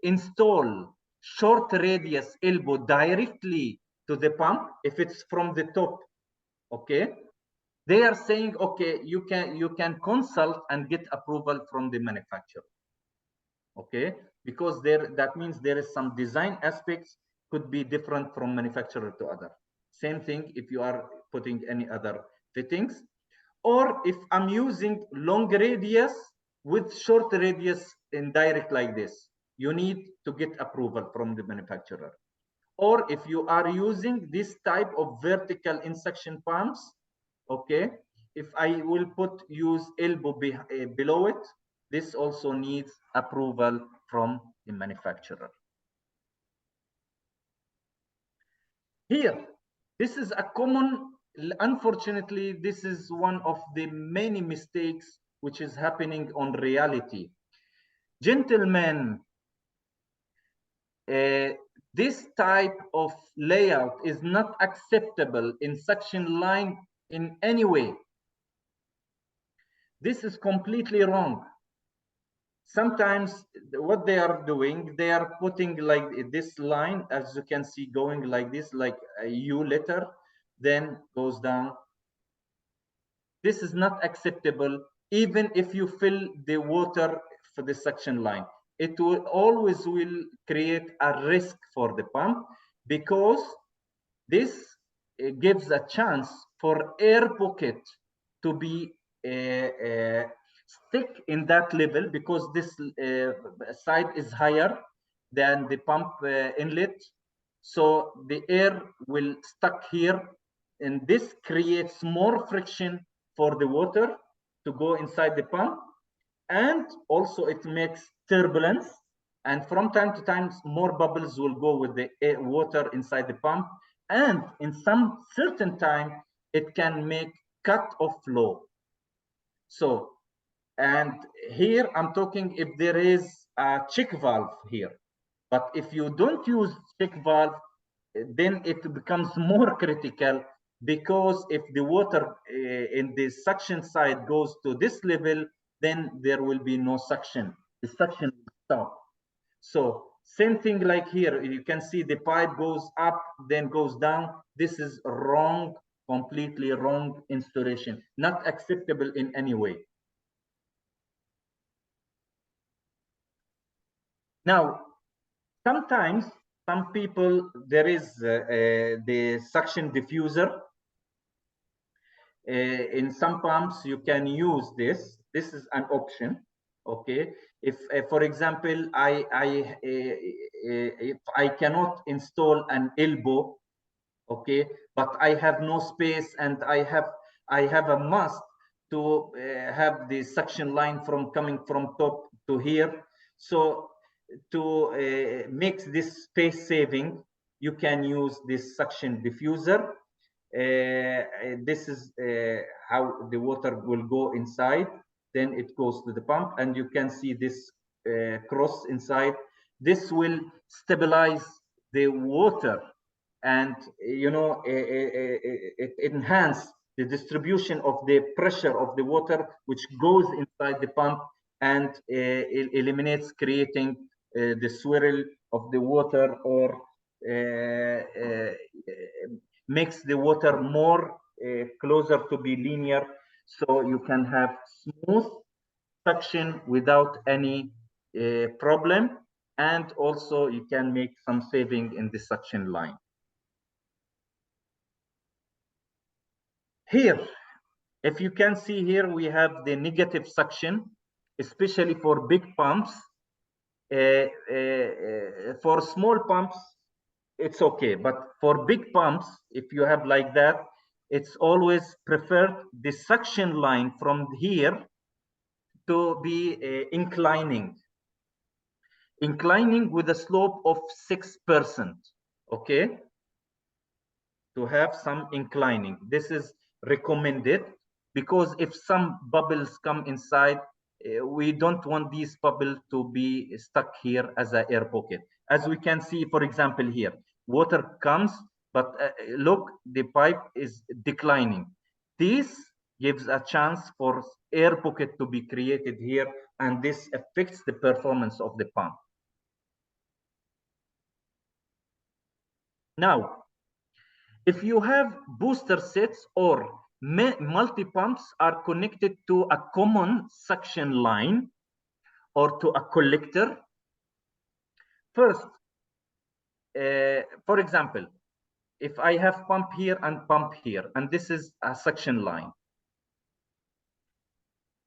install short radius elbow directly to the pump if it's from the top? Okay. They are saying, okay, you can consult and get approval from the manufacturer. Okay, because that means there is some design aspects could be different from manufacturer to other. Same thing if you are putting any other fittings, or if I'm using long radius with short radius in direct like this, you need to get approval from the manufacturer. Or if you are using this type of vertical in suction pumps, okay, if I will use elbow below it, this also needs approval from the manufacturer. Here, this is a common, unfortunately, this is one of the many mistakes which is happening on reality. Gentlemen, this type of layout is not acceptable in suction line in any way. This is completely wrong. Sometimes what they are doing, they are putting like this line, as you can see, going like this, like a U letter, then goes down. This is not acceptable, even if you fill the water for the suction line. It will always create a risk for the pump, because this gives a chance for air pocket to be stick in that level, because this side is higher than the pump inlet. So the air will stuck here, and this creates more friction for the water to go inside the pump. And also it makes turbulence. And from time to time, more bubbles will go with the water inside the pump. And in some certain time, it can make cut of flow. So, and here I'm talking if there is a check valve here. But if you don't use check valve, then it becomes more critical, because if the water in the suction side goes to this level, then there will be no suction. The suction will stop. So same thing like here, you can see the pipe goes up, then goes down. This is wrong, completely wrong installation, not acceptable in any way. Now, sometimes some people, there is the suction diffuser. In some pumps, you can use this. This is an option. Okay. If, for example, if I cannot install an elbow, okay, but I have no space, and I have a must to have the suction line coming from top to here. So to make this space saving, you can use this suction diffuser. This is how the water will go inside. Then it goes to the pump, and you can see this cross inside. This will stabilize the water, and it enhance the distribution of the pressure of the water which goes inside the pump, and it eliminates creating the swirl of the water, or makes the water more closer to be linear. So you can have smooth suction without any problem, and also you can make some saving in the suction line. Here, if you can see here, we have the negative suction, especially for big pumps. For small pumps, it's okay. But for big pumps, if you have like that, it's always preferred the suction line from here to be inclining with a slope of 6%. Okay, to have some inclining. This is recommended because if some bubbles come inside, we don't want these bubbles to be stuck here as an air pocket. As we can see, for example, here, water comes, but look, the pipe is declining. This gives a chance for air pocket to be created here, and this affects the performance of the pump. Now, if you have booster sets or multi-pumps are connected to a common suction line or to a collector, first, for example, if I have pump here and pump here, and this is a suction line,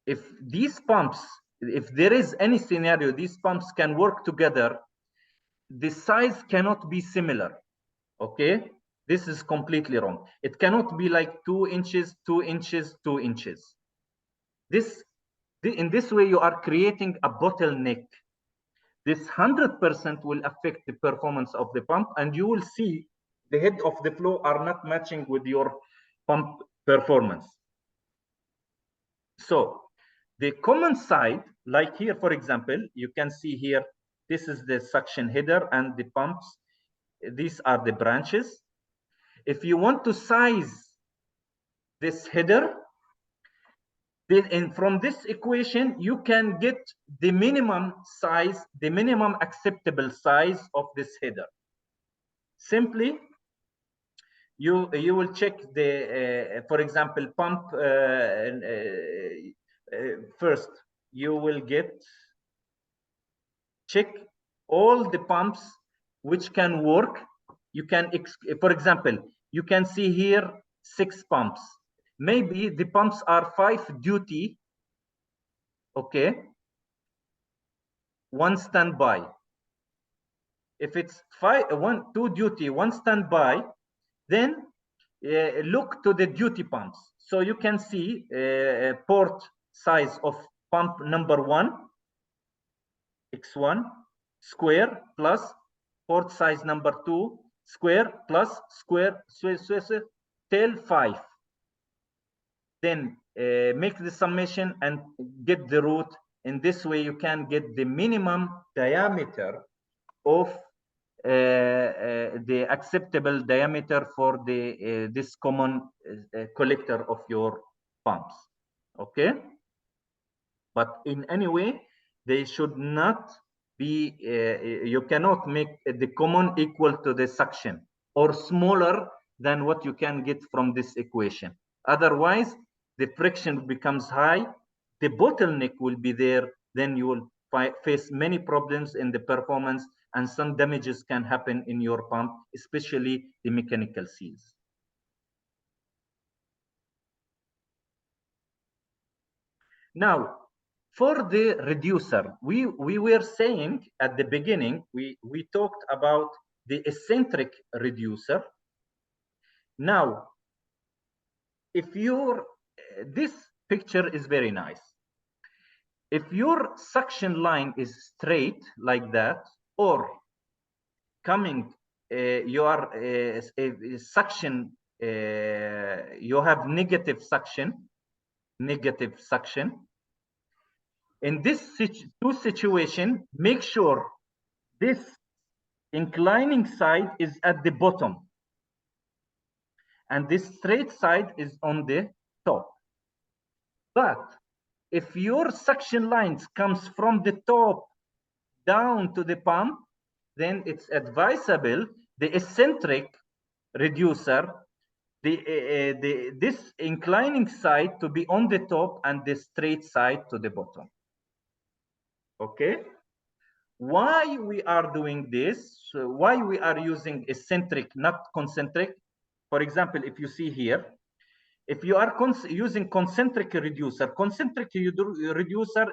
if these pumps, if there is any scenario, these pumps can work together, the size cannot be similar, okay? This is completely wrong. It cannot be like 2 inches, 2 inches, 2 inches. In this way, you are creating a bottleneck. This 100% will affect the performance of the pump, and you will see the head of the flow are not matching with your pump performance. So the common side, like here, for example, you can see here, this is the suction header and the pumps. These are the branches. If you want to size this header, then from this equation, you can get the minimum size, the minimum acceptable size of this header. Simply, you will check the, for example, pump. First, you will check all the pumps which can work. You can, for example, you can see here 6 pumps. Maybe the pumps are 5 duty, okay, 1 standby. If it's 2 duty, 1 standby, then look to the duty pumps. So you can see port size of pump number 1, x1 square, plus port size number 2 square, plus square tail 5. Then make the summation and get the root. In this way, you can get the minimum diameter of the acceptable diameter for the this common collector of your pumps. Okay, but in any way, they should not be. You cannot make the common equal to the suction or smaller than what you can get from this equation. Otherwise, the friction becomes high, the bottleneck will be there, then you will face many problems in the performance, and some damages can happen in your pump, especially the mechanical seals. Now, for the reducer, we were saying at the beginning, we talked about the eccentric reducer. Now, if your this picture is very nice. If your suction line is straight like that, or coming, you are suction, you have negative suction. In this two situation, make sure this inclining side is at the bottom, and this straight side is on the top. But if your suction lines comes from the top down to the pump, then it's advisable the eccentric reducer this inclining side to be on the top and the straight side to the bottom. Okay, why we are doing this? Why we are using eccentric, not concentric? For example, if you see here, if you are using concentric reducer,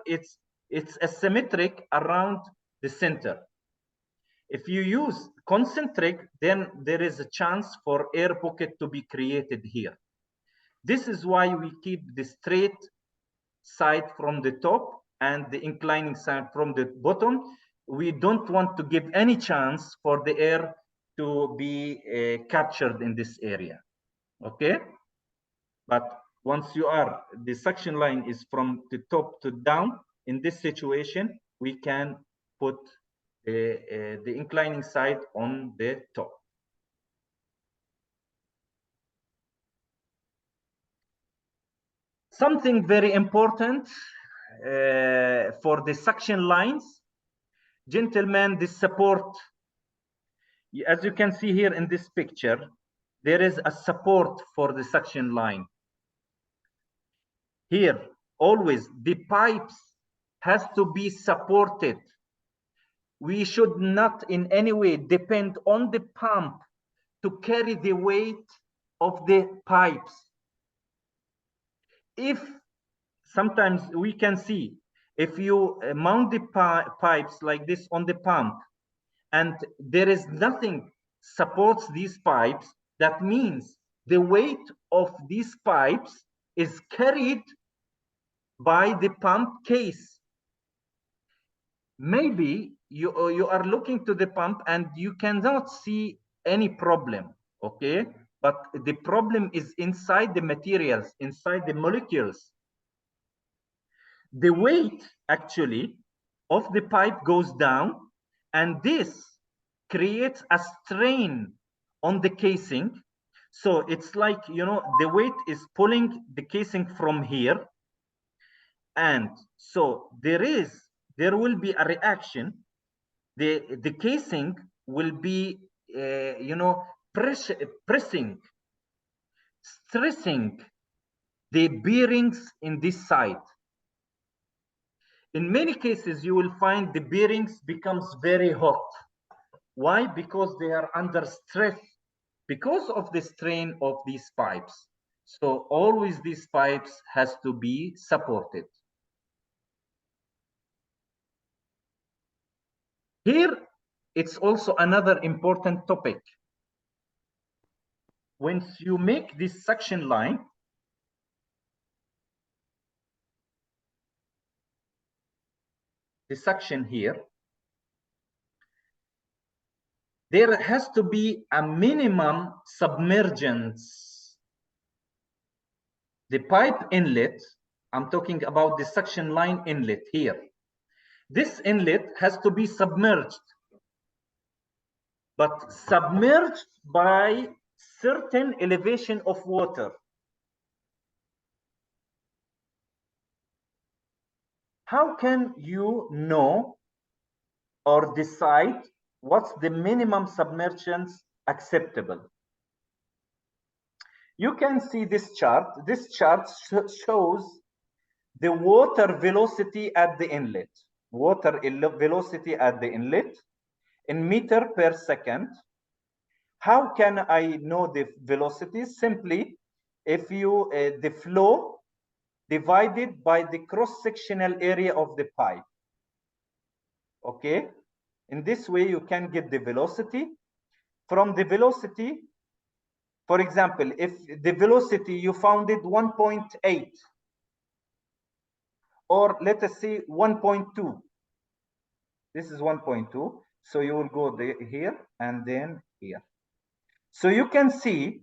it's asymmetric around the center. If you use concentric, then there is a chance for air pocket to be created here. This is why we keep the straight side from the top and the inclining side from the bottom. We don't want to give any chance for the air to be captured in this area. Okay, but once the suction line is from the top to down, in this situation we can put the inclining side on the top. Something very important for the suction lines, gentlemen, this support, as you can see here in this picture, there is a support for the suction line. Here, always the pipes has to be supported. We should not in any way depend on the pump to carry the weight of the pipes. If sometimes we can see, if you mount the pipes like this on the pump and there is nothing supports these pipes, that means the weight of these pipes is carried by the pump case. Maybe you are looking to the pump and you cannot see any problem, okay? But the problem is inside the materials, inside the molecules. The weight actually of the pipe goes down, and this creates a strain on the casing. So it's like, you know, the weight is pulling the casing from here, and so there will be a reaction. The casing will be you know, pressing, stressing the bearings in this side. In many cases, you will find the bearings becomes very hot. Why? Because they are under stress because of the strain of these pipes. So always these pipes has to be supported. Here, it's also another important topic. Once you make this suction line, the suction here, there has to be a minimum submergence. The pipe inlet, I'm talking about the suction line inlet here. This inlet has to be submerged, but submerged by certain elevation of water. How can you know or decide what's the minimum submergence acceptable? You can see this chart. This chart shows the water velocity at the inlet. Water velocity at the inlet in meter per second. How can I know the velocity? Simply, if you the flow divided by the cross-sectional area of the pipe. Okay, in this way you can get the velocity. From the velocity, for example, if the velocity you found it 1.8, or let us say 1.2, this is 1.2, so you will go here and then here. So you can see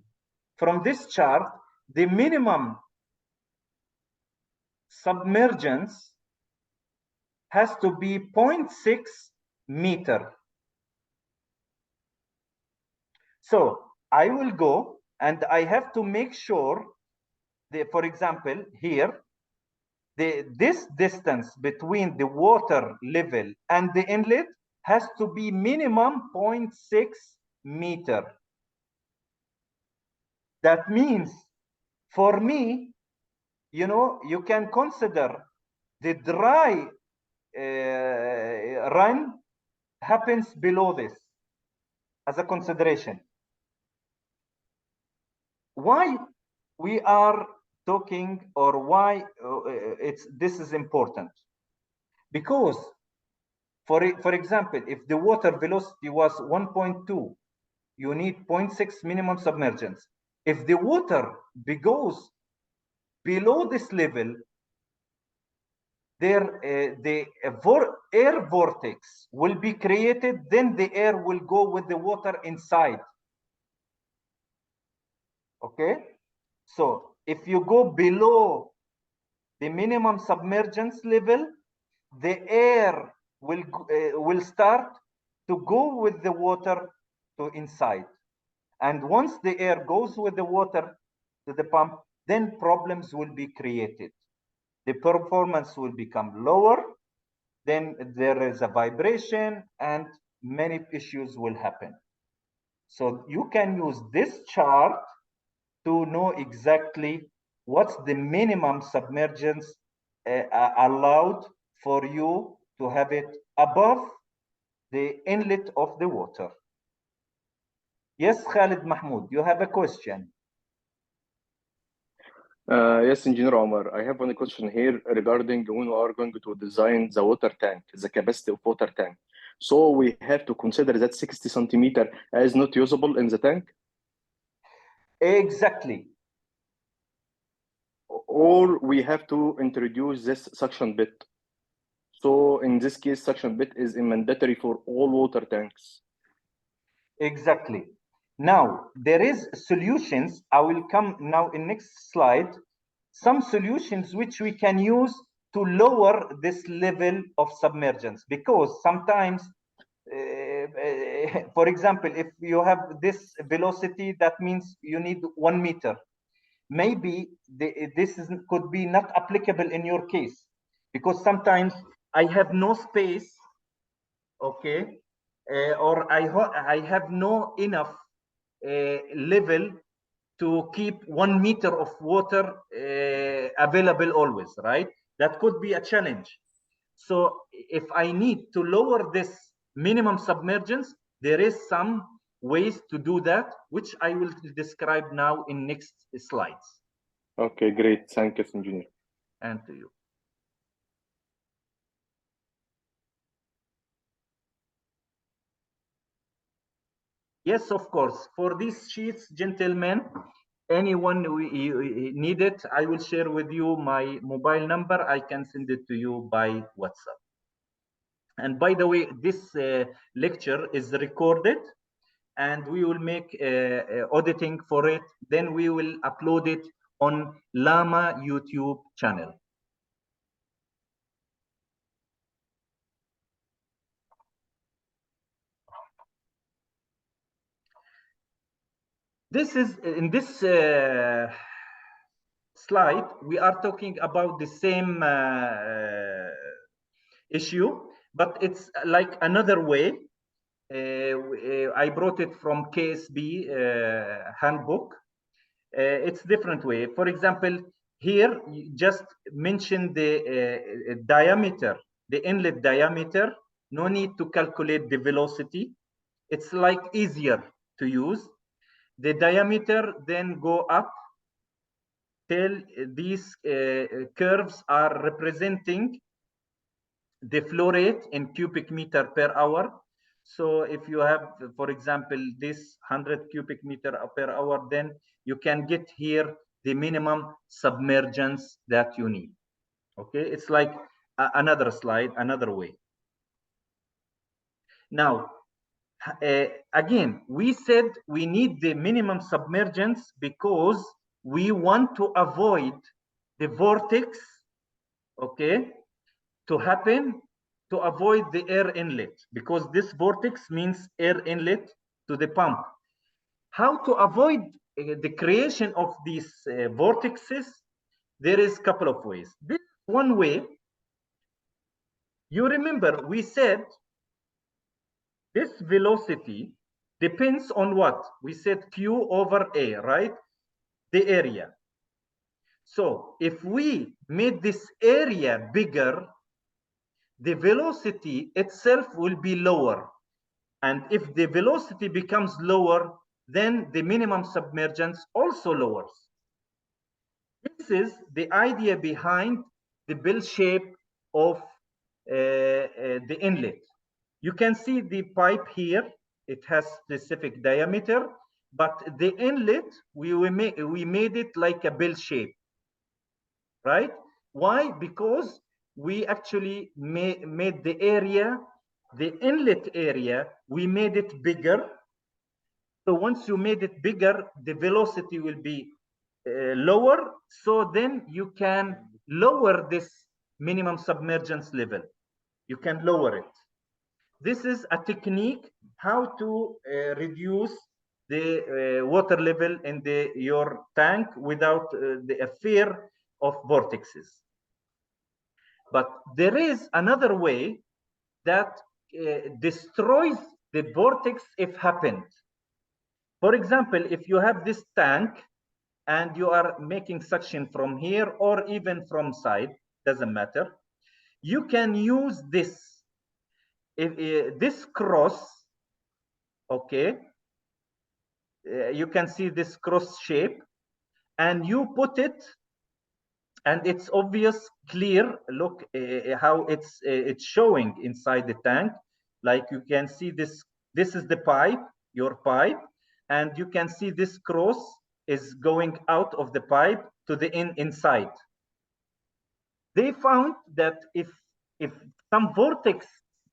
from this chart the minimum submergence has to be 0.6 meter. So I will go and I have to make sure that, for example, here, this distance between the water level and the inlet has to be minimum 0.6 meter. That means for me, you know, you can consider the dry run happens below this as a consideration. Why we are talking, or why this is important? Because for example, if the water velocity was 1.2, you need 0.6 minimum submergence. If the water goes below this level, there the air vortex will be created, then the air will go with the water inside. Okay, so if you go below the minimum submergence level, the air will start to go with the water to inside. And once the air goes with the water to the pump, then problems will be created. The performance will become lower, then there is a vibration and many issues will happen. So you can use this chart to know exactly what's the minimum submergence allowed for you to have it above the inlet of the water. Yes, Khalid Mahmoud, you have a question. Yes, Engineer Omar, I have one question here regarding when we are going to design the water tank, the capacity of water tank. So we have to consider that 60 centimeter as not usable in the tank? Exactly. Or we have to introduce this suction bit. So in this case, suction bit is mandatory for all water tanks. Exactly. Now, there is solutions. I will come now in next slide. Some solutions which we can use to lower this level of submergence, because sometimes, for example, if you have this velocity, that means you need 1 meter. Maybe this could be not applicable in your case, because sometimes I have no space, okay, or I have no enough level to keep 1 meter of water available always, right? That could be a challenge. So if I need to lower this minimum submergence, there is some ways to do that, which I will describe now in next slides. Okay, great. Thank you, Engineer. And to you. Yes, of course. For these sheets, gentlemen, anyone need it, I will share with you my mobile number. I can send it to you by WhatsApp. And by the way, this lecture is recorded, and we will make auditing for it. Then we will upload it on Lamah YouTube channel. This is in this slide, we are talking about the same issue, but it's like another way. I brought it from KSB handbook. It's different way. For example, here you just mention the diameter, the inlet diameter. No need to calculate the velocity. It's like easier to use. The diameter then go up till these curves are representing the flow rate in cubic meter per hour. So if you have, for example, this 100 cubic meter per hour, then you can get here the minimum submergence that you need. Okay, it's like another slide, another way. Now, again, we said we need the minimum submergence because we want to avoid the vortex, okay, to happen, to avoid the air inlet, because this vortex means air inlet to the pump. How to avoid the creation of these vortexes? There is a couple of ways. This one way, you remember we said this velocity depends on what? We said Q over A, right? the area. So if we made this area bigger, the velocity itself will be lower. And if the velocity becomes lower, then the minimum submergence also lowers. This is the idea behind the bell shape of the inlet. You can see the pipe here. It has specific diameter, but the inlet, we made it like a bell shape, right? Why? Because we actually made the area, the inlet area, we made it bigger. So once you made it bigger, the velocity will be lower. So then you can lower this minimum submergence level. You can lower it. This is a technique how to reduce the water level in your tank without the fear of vortexes. But there is another way that destroys the vortex if happened. For example, if you have this tank and you are making suction from here or even from side, doesn't matter. You can use this, this cross, okay? You can see this cross shape, and you put it, and it's obvious, clear. Look how it's showing inside the tank. Like you can see this. This is the pipe, your pipe, and you can see this cross is going out of the pipe to the inside. They found that if some vortex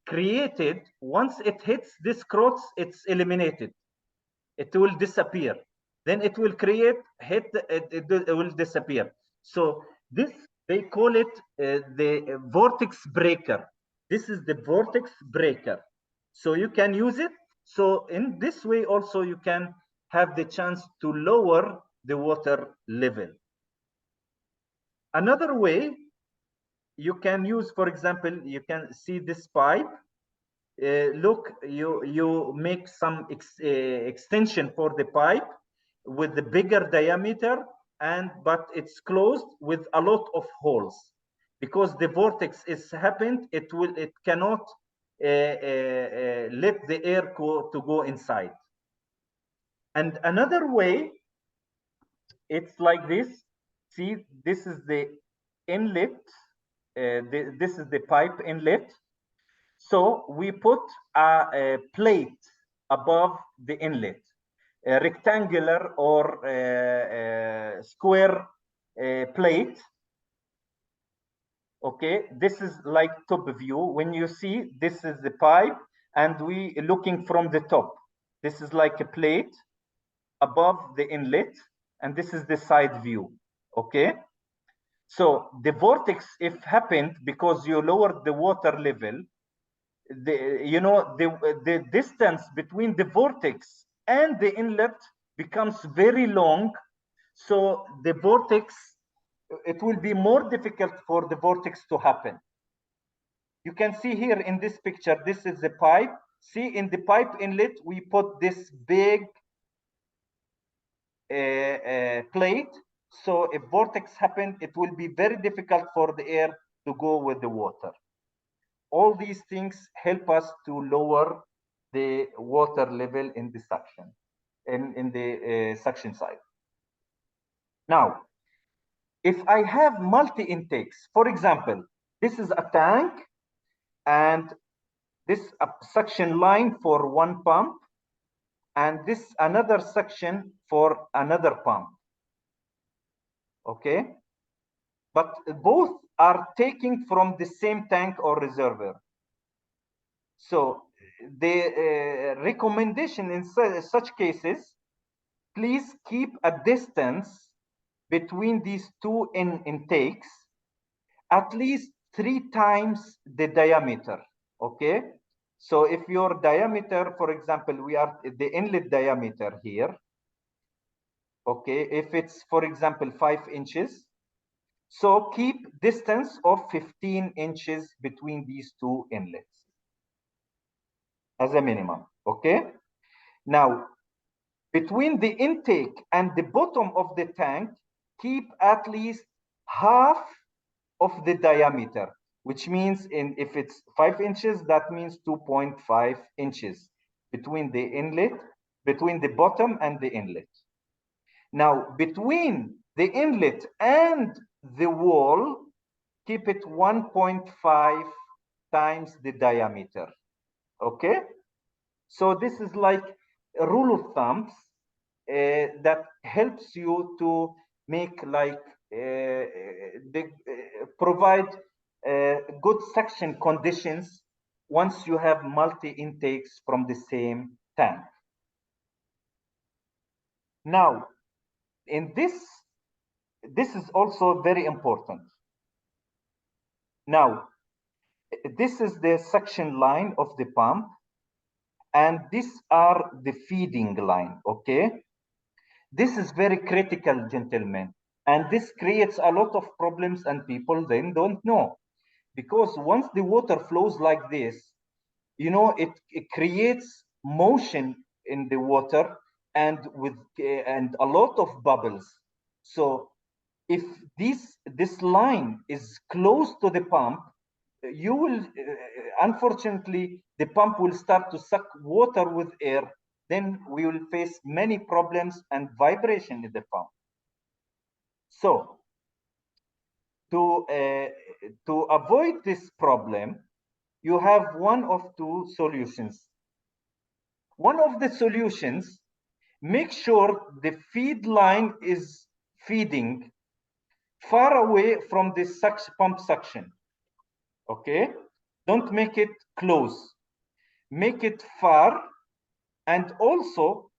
created, once it hits this cross, it's eliminated. It will disappear. Then it will create, it will disappear. So this, they call it the vortex breaker. This is the vortex breaker. So you can use it. So in this way also you can have the chance to lower the water level. Another way you can use, for example, you can see this pipe. Look, you make some extension for the pipe with the bigger diameter, but it's closed with a lot of holes, because the vortex is happened. It cannot let the air go inside. And another way, it's like this. See, this is the inlet. This is the pipe inlet. So we put a plate above the inlet, a rectangular or square plate. Okay, this is like top view. When you see, this is the pipe, and we looking from the top. This is like a plate above the inlet, and this is the side view. Okay, so the vortex, if happened because you lowered the water level, the distance between the vortex and the inlet becomes very long. So the vortex, it will be more difficult for the vortex to happen. You can see here in this picture, this is the pipe. See, in the pipe inlet, we put this big plate. So if vortex happen, it will be very difficult for the air to go with the water. All these things help us to lower the water level in the suction, in the suction side. Now, if I have multi-intakes, for example, this is a tank, and this a suction line for one pump, and this another suction for another pump. Okay, but both are taking from the same tank or reservoir. So the recommendation in such cases, please keep a distance between these two intakes, at least 3 times the diameter. Okay, so if your diameter, for example, we are the inlet diameter here. Okay, if it's, for example, 5 inches, so keep distance of 15 inches between these two inlets as a minimum. Okay, now between the intake and the bottom of the tank, keep at least half of the diameter, which means if it's 5 inches, that means 2.5 inches between the inlet, between the bottom and the inlet. Now, between the inlet and the wall, keep it 1.5 times the diameter. Okay? So this is like a rule of thumb that helps you to make like provide good suction conditions once you have multi intakes from the same tank. Now, in this is also very important. Now, this is the suction line of the pump, and these are the feeding line, okay? This is very critical, gentlemen, and this creates a lot of problems, and people then don't know. Because once the water flows like this, you know, it creates motion in the water and a lot of bubbles. So if this line is close to the pump, you will unfortunately the pump will start to suck water with air. Then we will face many problems and vibration in the pump. So to avoid this problem, you have one of two solutions. One of the solutions, make sure the feed line is feeding far away from the pump suction. Okay? Don't make it close. Make it far, and also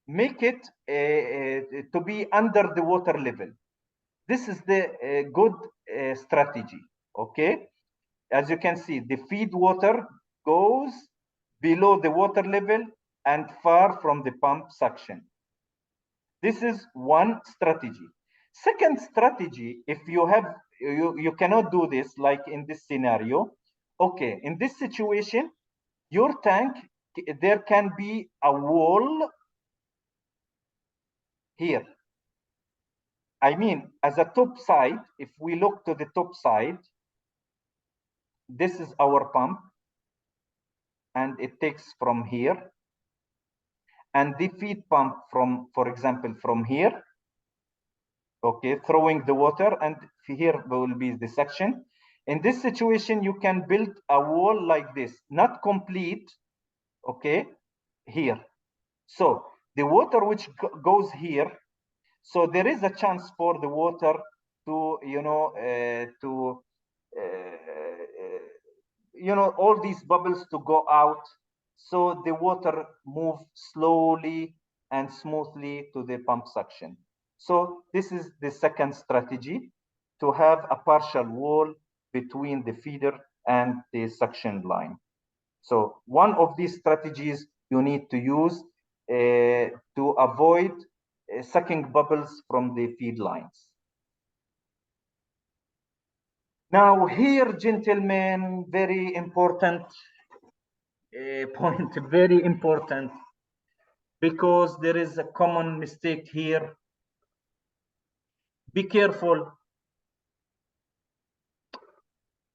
make it to be under the water level. This is the good strategy. Okay? As you can see, the feed water goes below the water level and far from the pump suction. This is one strategy. Second strategy, if you have, you cannot do this like in this scenario. Okay, in this situation, your tank, there can be a wall here. I mean, as a top side, if we look to the top side, this is our pump, and it takes from here, and the feed pump from, for example, from here, okay, throwing the water, and here will be the suction. In this situation, you can build a wall like this, not complete, okay, here. So the water which goes here, so there is a chance for the water to, you know, all these bubbles to go out, so the water move slowly and smoothly to the pump suction. So this is the second strategy, to have a partial wall between the feeder and the suction line. So one of these strategies you need to use to avoid sucking bubbles from the feed lines. Now here, gentlemen, very important point, very important, because there is a common mistake here. Be careful.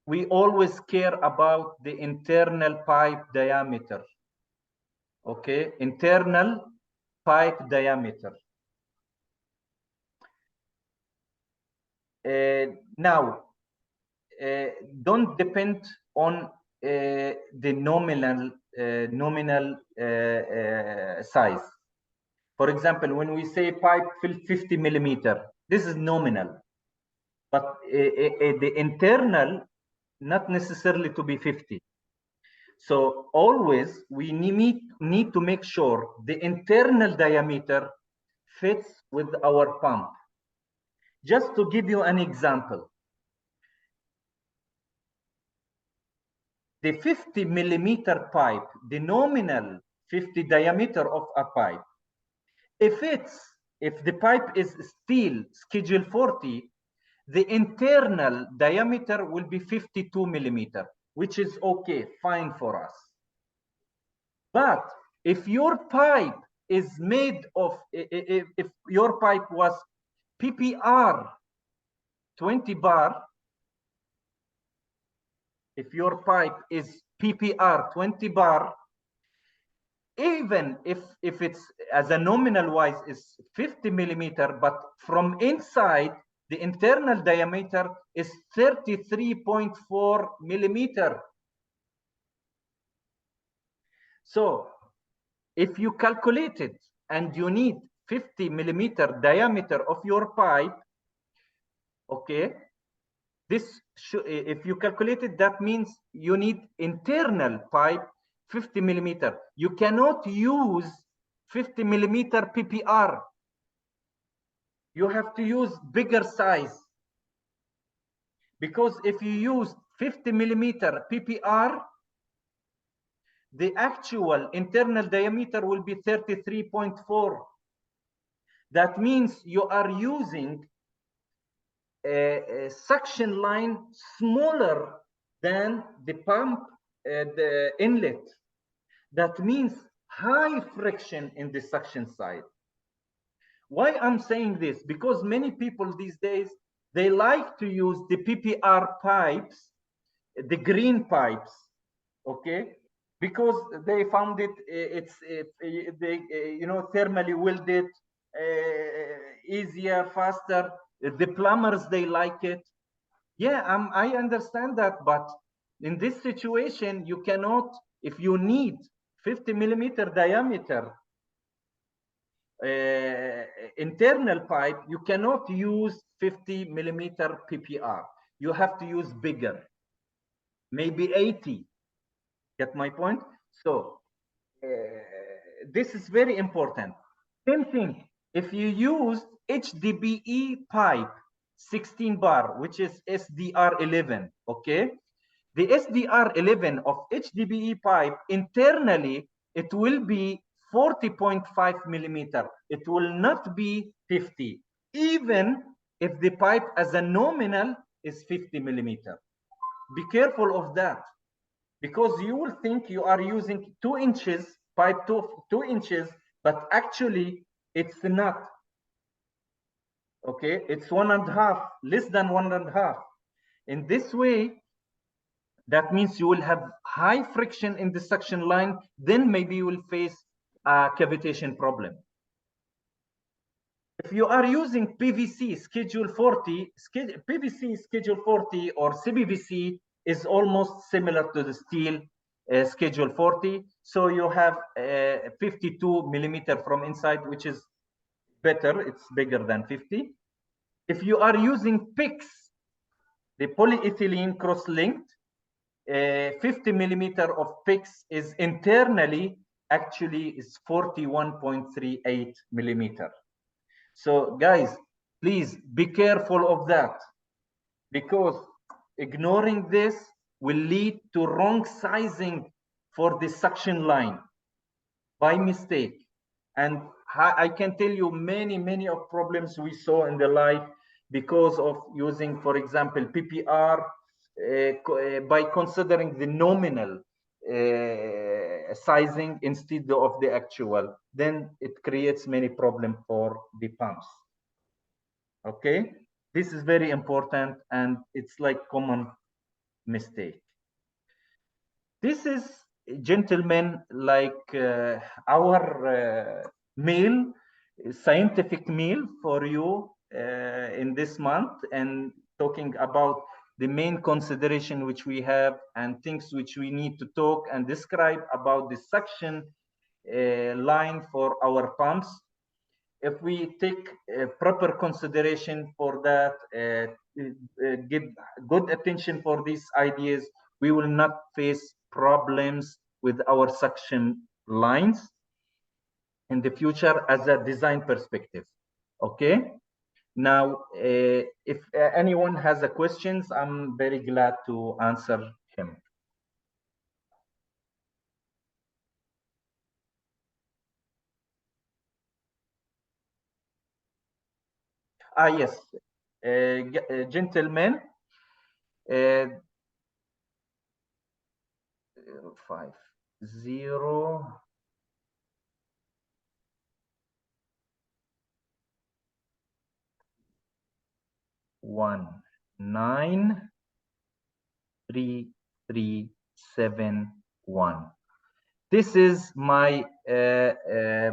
We always care about the internal pipe diameter. Okay, internal pipe diameter. Now, don't depend on the nominal size. For example, when we say pipe 50 millimeter, this is nominal, but the internal not necessarily to be 50. So always we need to make sure the internal diameter fits with our pump. Just to give you an example, the 50 millimeter pipe, the nominal 50 diameter of a pipe, if the pipe is steel schedule 40, the internal diameter will be 52 millimeter, which is okay, fine for us. But if your pipe is made of, if your pipe was PPR 20 bar, if your pipe is PPR 20 bar, even if it's as a nominal wise is 50 millimeter, but from inside the internal diameter is 33.4 millimeter. So if you calculate it and you need 50 millimeter diameter of your pipe, okay, this if you calculate it, that means you need internal pipe 50 millimeter. You cannot use 50 millimeter PPR. You have to use bigger size, because if you use 50 millimeter PPR, the actual internal diameter will be 33.4. That means you are using a suction line smaller than the pump, the inlet. That means high friction in the suction side. Why I'm saying this? Because many people these days, they like to use the PPR pipes, the green pipes, okay? Because they found they thermally welded, easier, faster. The plumbers, they like it. Yeah, I understand that, but in this situation, you cannot, if you need 50 millimeter diameter internal pipe, you cannot use 50 millimeter PPR. You have to use bigger, maybe 80. Get my point? So this is very important. Same thing, if you use HDPE pipe 16 bar, which is SDR 11, okay? The SDR 11 of HDPE pipe internally, it will be 40.5 millimeter. It will not be 50, even if the pipe as a nominal is 50 millimeter. Be careful of that, because you will think you are using 2 inches pipe, 2 inches, but actually it's not. Okay, it's 1.5, less than 1.5. In this way, that means you will have high friction in the suction line, then maybe you will face a cavitation problem. If you are using PVC Schedule 40, PVC Schedule 40 or CPVC is almost similar to the steel Schedule 40. So you have 52 millimeter from inside, which is better. It's bigger than 50. If you are using PIX, the polyethylene cross-linked, 50 millimeter of PIX is internally actually is 41.38 millimeter. So guys, please be careful of that, because ignoring this will lead to wrong sizing for the suction line by mistake. And I can tell you many of problems we saw in the life because of using, for example, PPR by considering the nominal sizing instead of the actual. Then it creates many problems for the pumps. Okay, this is very important, and it's like common mistake. This is, gentlemen, like our meal, scientific meal for you in this month, and talking about the main consideration which we have and things which we need to talk and describe about the suction line for our pumps. If we take proper consideration for that, give good attention for these ideas, we will not face problems with our suction lines in the future as a design perspective. Okay. Now, if anyone has a questions, I'm very glad to answer him. Yes, gentlemen, 50. 3371. This is my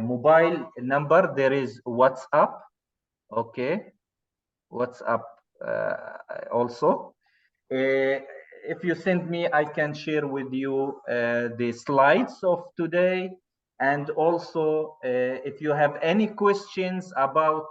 mobile number. There is WhatsApp. Okay, WhatsApp also. If you send me, I can share with you the slides of today. And also, if you have any questions about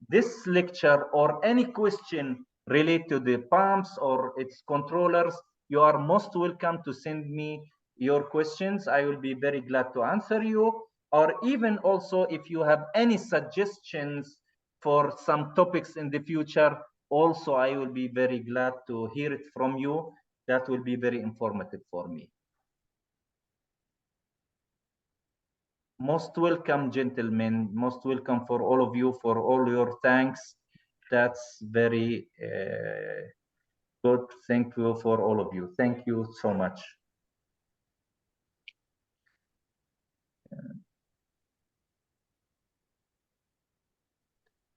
this lecture or any question related to the pumps or its controllers, you are most welcome to send me your questions. I will be very glad to answer you. Or even also, if you have any suggestions for some topics in the future, also I will be very glad to hear it from you. That will be very informative for me. Most welcome, gentlemen. Most welcome for all of you, for all your thanks. That's very good. Thank you for all of you. Thank you so much.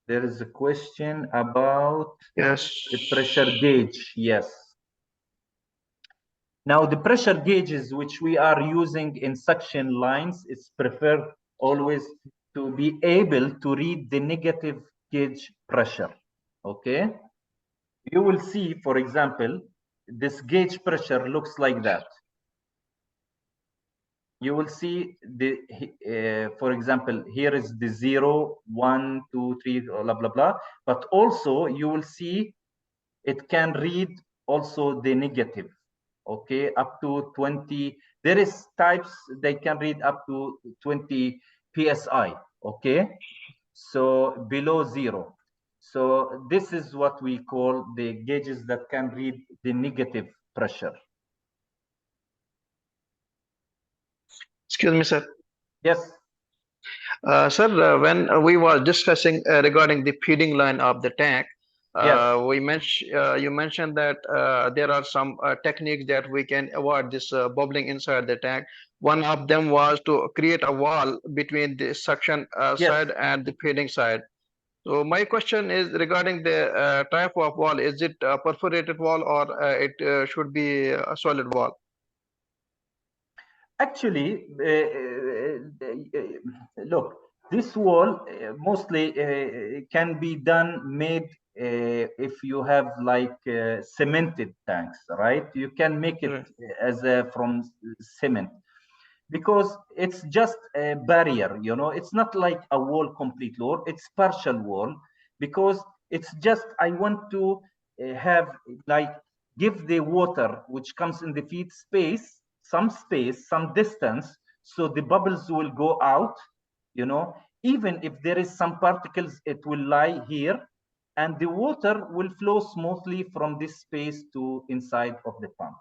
There is a question about the pressure gauge. Yes. Now, the pressure gauges which we are using in suction lines, it's preferred always to be able to read the negative gauge pressure. Okay. You will see, for example, this gauge pressure looks like that. You will see the, for example, here is the 0, 1, 2, 3, blah, blah, blah. But also you will see it can read also the negative. Okay, up to 20. There is types they can read up to 20 psi. Okay, so below 0. So this is what we call the gauges that can read the negative pressure. Excuse me, sir. Yes. Sir, when we were discussing regarding the feeding line of the tank, Yes. you mentioned that there are some techniques that we can avoid this bubbling inside the tank. One of them was to create a wall between the suction Yes. side and the feeding side. So my question is regarding the type of wall. Is it a perforated wall or it should be a solid wall? Actually, look, this wall mostly can be made if you have like cemented tanks, right? You can make it as from cement, because it's just a barrier, you know. It's not like a wall completely, or it's partial wall, because it's just, I want to have like give the water which comes in the feed space, some distance, so the bubbles will go out, you know. Even if there is some particles, it will lie here, and the water will flow smoothly from this space to inside of the pump.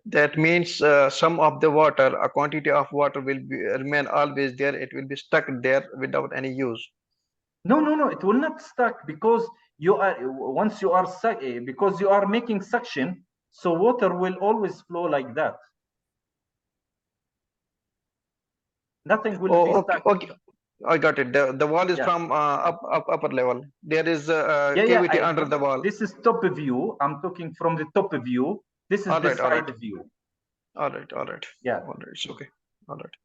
That means some of the water, a quantity of water will remain always there. It will be stuck there without any use. No, it will not stuck, because you are, once you are because you are making suction, so water will always flow like that. Nothing will be stuck. Okay. I got it. The wall is from upper level. There is a cavity under the wall. This is top view. I'm talking from the top view. This is the side view. All right. Yeah. All right. It's okay. All right.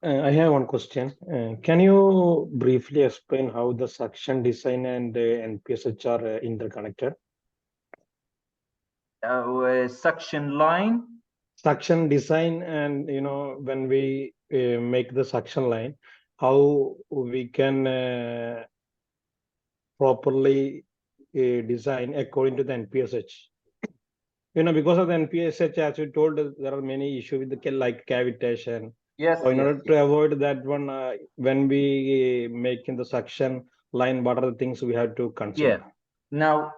I have one question. Can you briefly explain how the suction design and NPSH are interconnected? Suction line. Suction design, and when we make the suction line, how we can properly design according to the NPSH. Because of the NPSH, as you told, there are many issues with the like cavitation. Yes. So in order to avoid that one, when we make in the suction line, what are the things we have to consider? Yeah. Now,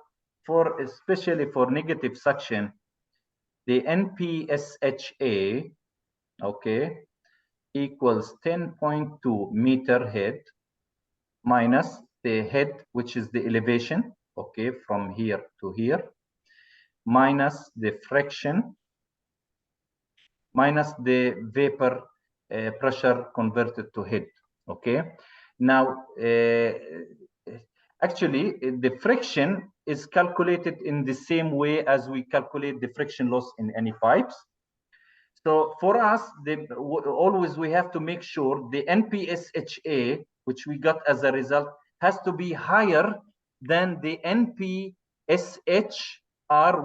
especially for negative suction, the NPSHA, okay, equals 10.2 meter head minus the head, which is the elevation, okay, from here to here, minus the friction, minus the vapor pressure converted to head, okay. Now, actually, the friction is calculated in the same way as we calculate the friction loss in any pipes. So for us, always we have to make sure the NPSHA, which we got as a result, has to be higher than the NPSHR,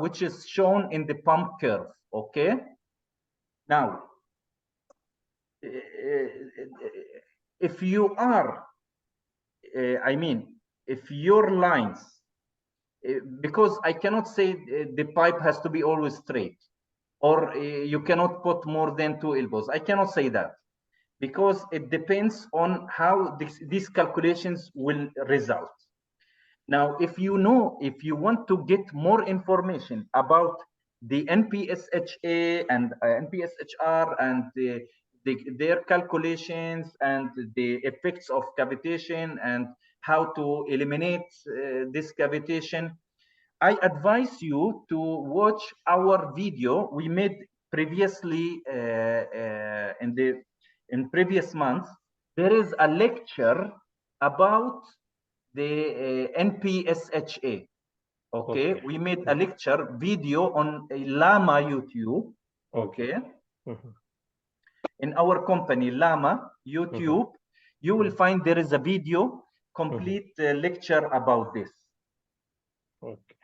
which is shown in the pump curve. Okay. Now, if you are, I mean, if your lines, because I cannot say the pipe has to be always straight, or you cannot put more than 2 elbows. I cannot say that, because it depends on how these calculations will result. Now, if you want to get more information about the NPSHA and NPSHR and their calculations and the effects of cavitation and how to eliminate this cavitation, I advise you to watch our video we made previously in previous months. There is a lecture about the NPSHA. Okay, we made a lecture video on a Lamah YouTube. Okay, in our company Lamah YouTube, you will find there is a video, complete lecture about this. Okay.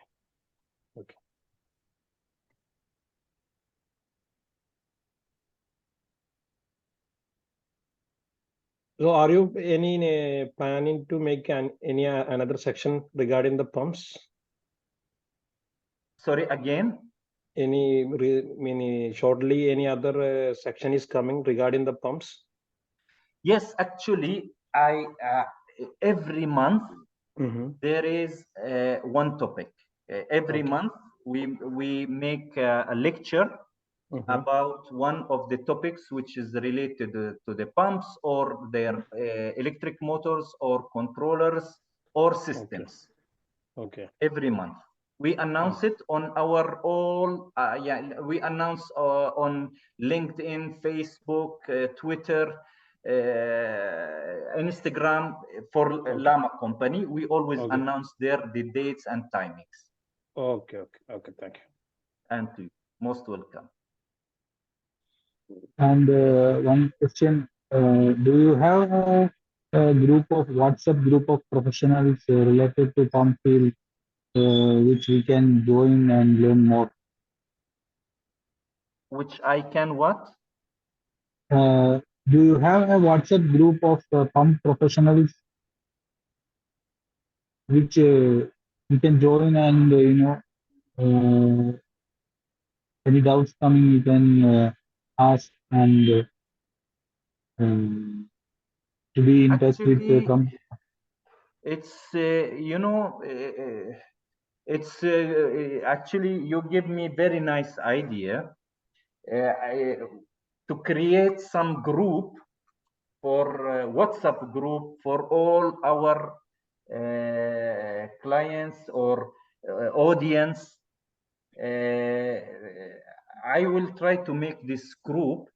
Okay. So are you any planning to make any another section regarding the pumps? Sorry, again? Shortly any other section is coming regarding the pumps? Yes, actually, every month there is one topic. Every month we make a lecture about one of the topics which is related to the pumps or their electric motors or controllers or systems. Okay. Every month we announce it on our all we announce on LinkedIn, Facebook, Twitter, Instagram. For Lamah company, we always announce there the dates and timings. Okay, thank you. And to you, most welcome. And one question, do you have a group of WhatsApp group of professionals related to pump field which we can join and learn more? Which I can what? Do you have a WhatsApp group of pump professionals which you can join and any doubts coming you can ask and to be in touch with the company? It's it's actually you give me very nice idea to create some group for WhatsApp group for all our clients or audience. I will try to make this group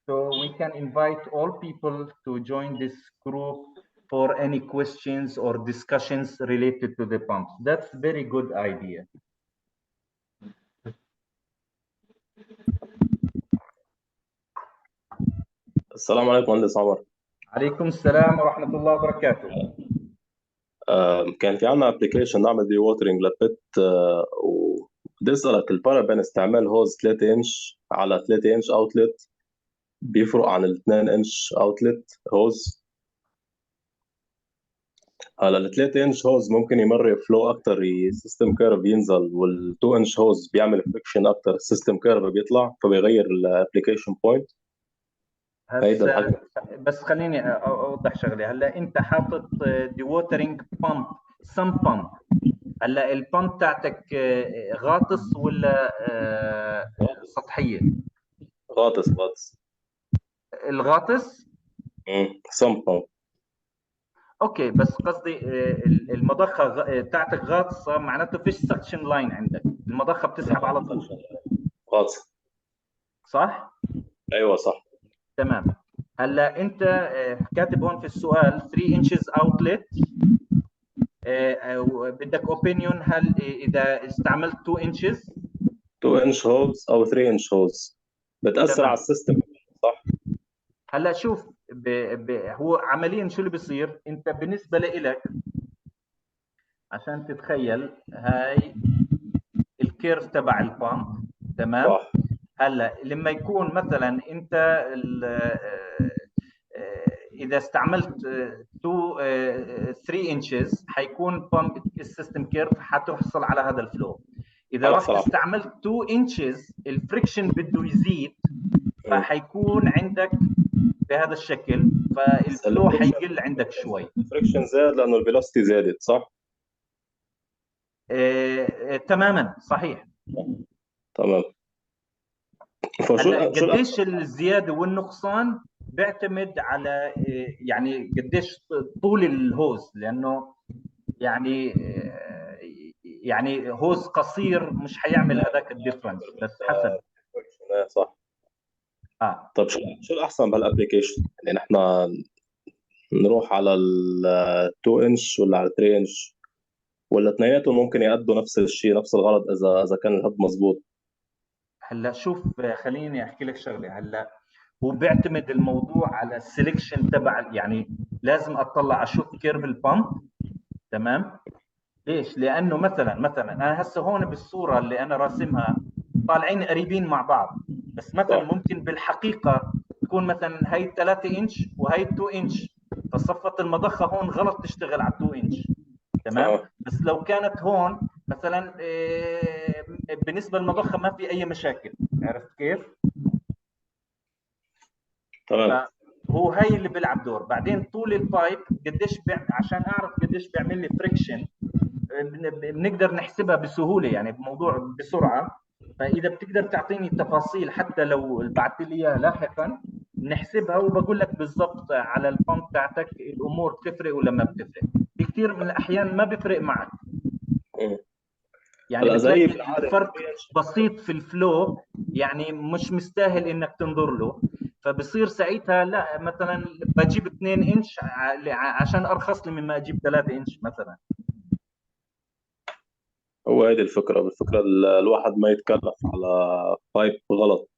so we can invite all people to join this group for any questions or discussions related to the pumps. That's very good idea. السلام عليكم مهندس عمر. عليكم السلام ورحمة الله وبركاته. كان في عندنا ابلكيشن نعمل دي ووترنج للبيت وبدي اسالك البارابين استعمال هوز 3 انش على 3 انش اوتلت بيفرق عن ال 2 انش اوتلت هوز؟ هلا ال 3 انش هوز ممكن يمرق فلو اكثر، السيستم كيرف ينزل، وال 2 انش هوز بيعمل فريكشن اكثر، السيستم كيرف بيطلع فبيغير الابلكيشن بوينت. بس خليني اوضح شغله. هلا انت حاطط دي ووترنج بامب سم بامب، هلا البامب تاعتك غاطس ولا سطحيه؟ غاطس. الغاطس سم بامب. اوكي، بس قصدي المضخه تاعتك غاطسه، معناته فيش سكشن لاين عندك، المضخه بتسحب على طول. غاطسه صح؟ ايوه صح. تمام. هلا انت كاتب هون في السؤال 3 inches outlet، بدك اوبينيون هل اذا استعملت 2 inches 2 انش هولز او 3 انش هولز بتاثر على تمام. السيستم، صح؟ هلا شوف هو عمليا شو اللي بيصير، انت بالنسبه لإلك عشان تتخيل هاي الكيرف تبع البامب، تمام. صح. هلا لما يكون مثلا انت اذا استعملت 3 انشز حيكون بامب السيستم كيرف حتحصل على هذا الفلو. اذا على رحت صراحه. استعملت 2 انشز الفريكشن بده يزيد، فحيكون عندك بهذا الشكل، بس فالفلو حيقل عندك شوي. الفريكشن زاد لانه الفيلوسيتي زادت، صح؟ تماما صحيح. تمام. هلا فشو قديش الاحسن؟ الزياده والنقصان بيعتمد على يعني قديش طول الهوز، لانه يعني يعني هوز قصير مش حيعمل هذاك الديفرنس، بس حسب. صح. اه طيب شو الاحسن بهالابلكيشن؟ يعني نحن نروح على ال 2 انش ولا على 3 انش، ولا اثنيناتهم ممكن يأدوا نفس الشيء نفس الغرض اذا كان الهب مزبوط؟ هلا شوف خليني احكي لك شغله. هلا هو بيعتمد الموضوع على السلكشن تبع، يعني لازم اطلع اشوف كيرف البامب، تمام. ليش؟ لانه مثلا انا هسه هون بالصوره اللي انا راسمها طالعين قريبين مع بعض، بس مثلا صح. ممكن بالحقيقه تكون مثلا هي 3 انش وهي 2 انش، فصفه المضخه هون غلط تشتغل على 2 انش، تمام. اه. بس لو كانت هون مثلا بالنسبه للمضخه ما في اي مشاكل، عرفت كيف؟ تمام. فهو هاي اللي بيلعب دور. بعدين طول البايب قديش عشان اعرف قديش بيعمل لي فريكشن بنقدر نحسبها بسهوله، يعني بموضوع بسرعه. فاذا بتقدر تعطيني تفاصيل حتى لو بعثت لي اياها لاحقا نحسبها، وبقول لك بالضبط على البامب تاعتك الامور بتفرق ولا ما بتفرق. في كثير من الاحيان ما بفرق معك، مم. يعني هلا اذا هي بتلاقي بالعاده الفرق بسيط في الفلو، يعني مش مستاهل انك تنظر له. فبصير ساعتها لا، مثلا بجيب 2 انش عشان ارخص لي مما اجيب 3 انش مثلا. هو هيدي الفكره الواحد ما يتكلف على بايب غلط.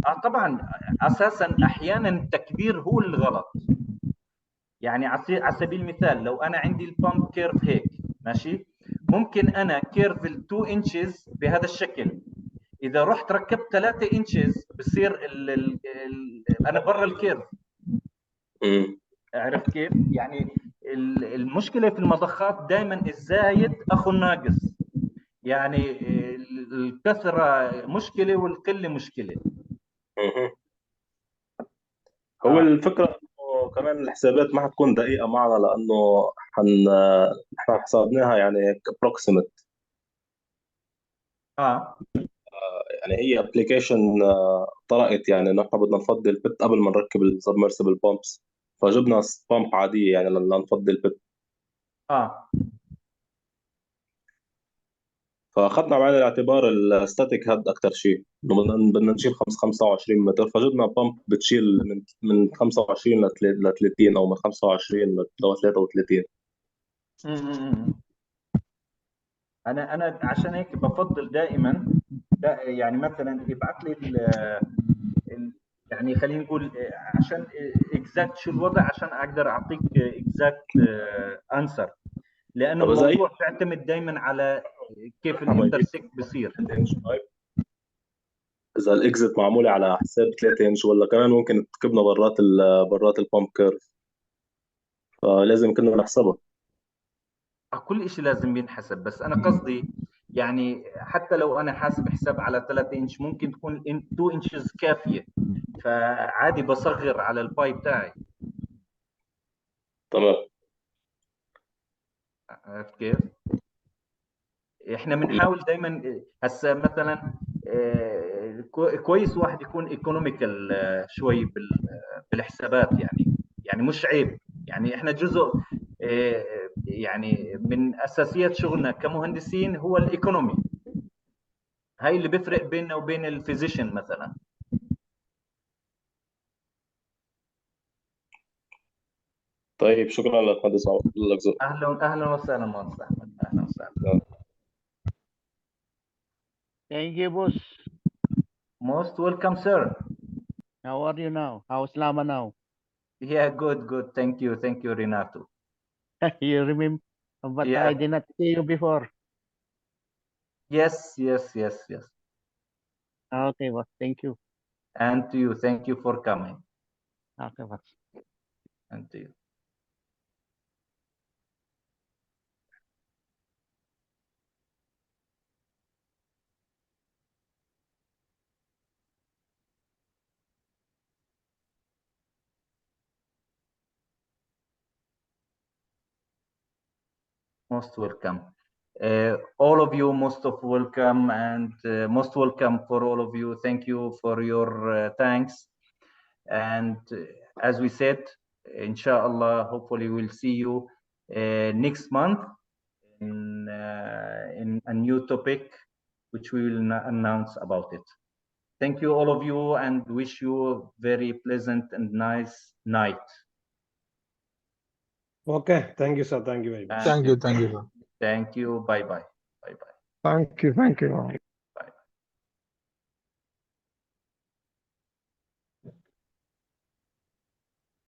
اه طبعا. اساسا احيانا التكبير هو الغلط. يعني على سبيل المثال لو انا عندي البامب كيرف هيك ماشي، ممكن انا كيرف ال 2 انشز بهذا الشكل، اذا رحت ركبت 3 انشز بصير انا برا الكيرف. مم. عرفت كيف؟ يعني المشكله في المضخات دائما الزايد اخو الناقص، يعني الكثره مشكله والقله مشكله. مم. هو اه الفكره انه كمان الحسابات ما حتكون دقيقه معنا، لانه نحن حسبناها يعني ابروكسيمت. اه يعني هي ابلكيشن طرقت، يعني نحن بدنا نفضي البت قبل ما نركب السبمرسيبل بامبس، فجبنا بامب عاديه يعني لنفضي البت. اه فاخذنا بعين الاعتبار الستاتيك هاد اكثر شيء، إنه بدنا نشيل 25 متر، فجبنا بامب بتشيل من 25 ل 30، او من 25 ل 33. م. انا عشان هيك بفضل دائما يعني مثلا ابعث لي يعني خلينا نقول عشان اكزاكت شو الوضع عشان اقدر اعطيك اكزاكت انسر، لانه طب اذا هي الموضوع بيعتمد دائما على كيف نحن ما نجيب الانترسكت بصير. 3 انش بايب، اذا الاكزت معموله على حساب 3 انش، ولا كمان ممكن تركبنا برات البامب كيرف، فلازم كنا نحسبها. كل شيء لازم ينحسب، بس انا قصدي يعني حتى لو انا حاسب حساب على 3 انش ممكن تكون 2 انشز كافيه، فعادي بصغر على البايب تاعي. تمام. عرفت كيف؟ احنا بنحاول دائما هسه مثلا كويس واحد يكون ايكونوميكال شوي بالحسابات، يعني مش عيب. يعني احنا جزء يعني من اساسيات شغلنا كمهندسين هو الايكونومي، هاي اللي بيفرق بيننا وبين الفيزيشن مثلا. طيب شكرا للمهندس عمر لك ذوق. اهلا وسهلا مهندس احمد، اهلا وسهلا. Thank you, boss. Most welcome, sir. How are you now? How's Lamah now? Yeah, good. Thank you, Renato. You remember, but Yeah. I did not see you before. Yes. Okay, boss. Thank you. And to you, thank you for coming. Okay, boss. And to you. Most welcome. All of you, most of welcome, and most welcome for all of you. Thank you for your thanks. And as we said, inshallah, hopefully we'll see you next month in a new topic, which we will announce about it. Thank you, all of you, and wish you a very pleasant and nice night. Okay, thank you, sir. Thank you very much. Thank you. Thank you. Bye-bye. Thank you.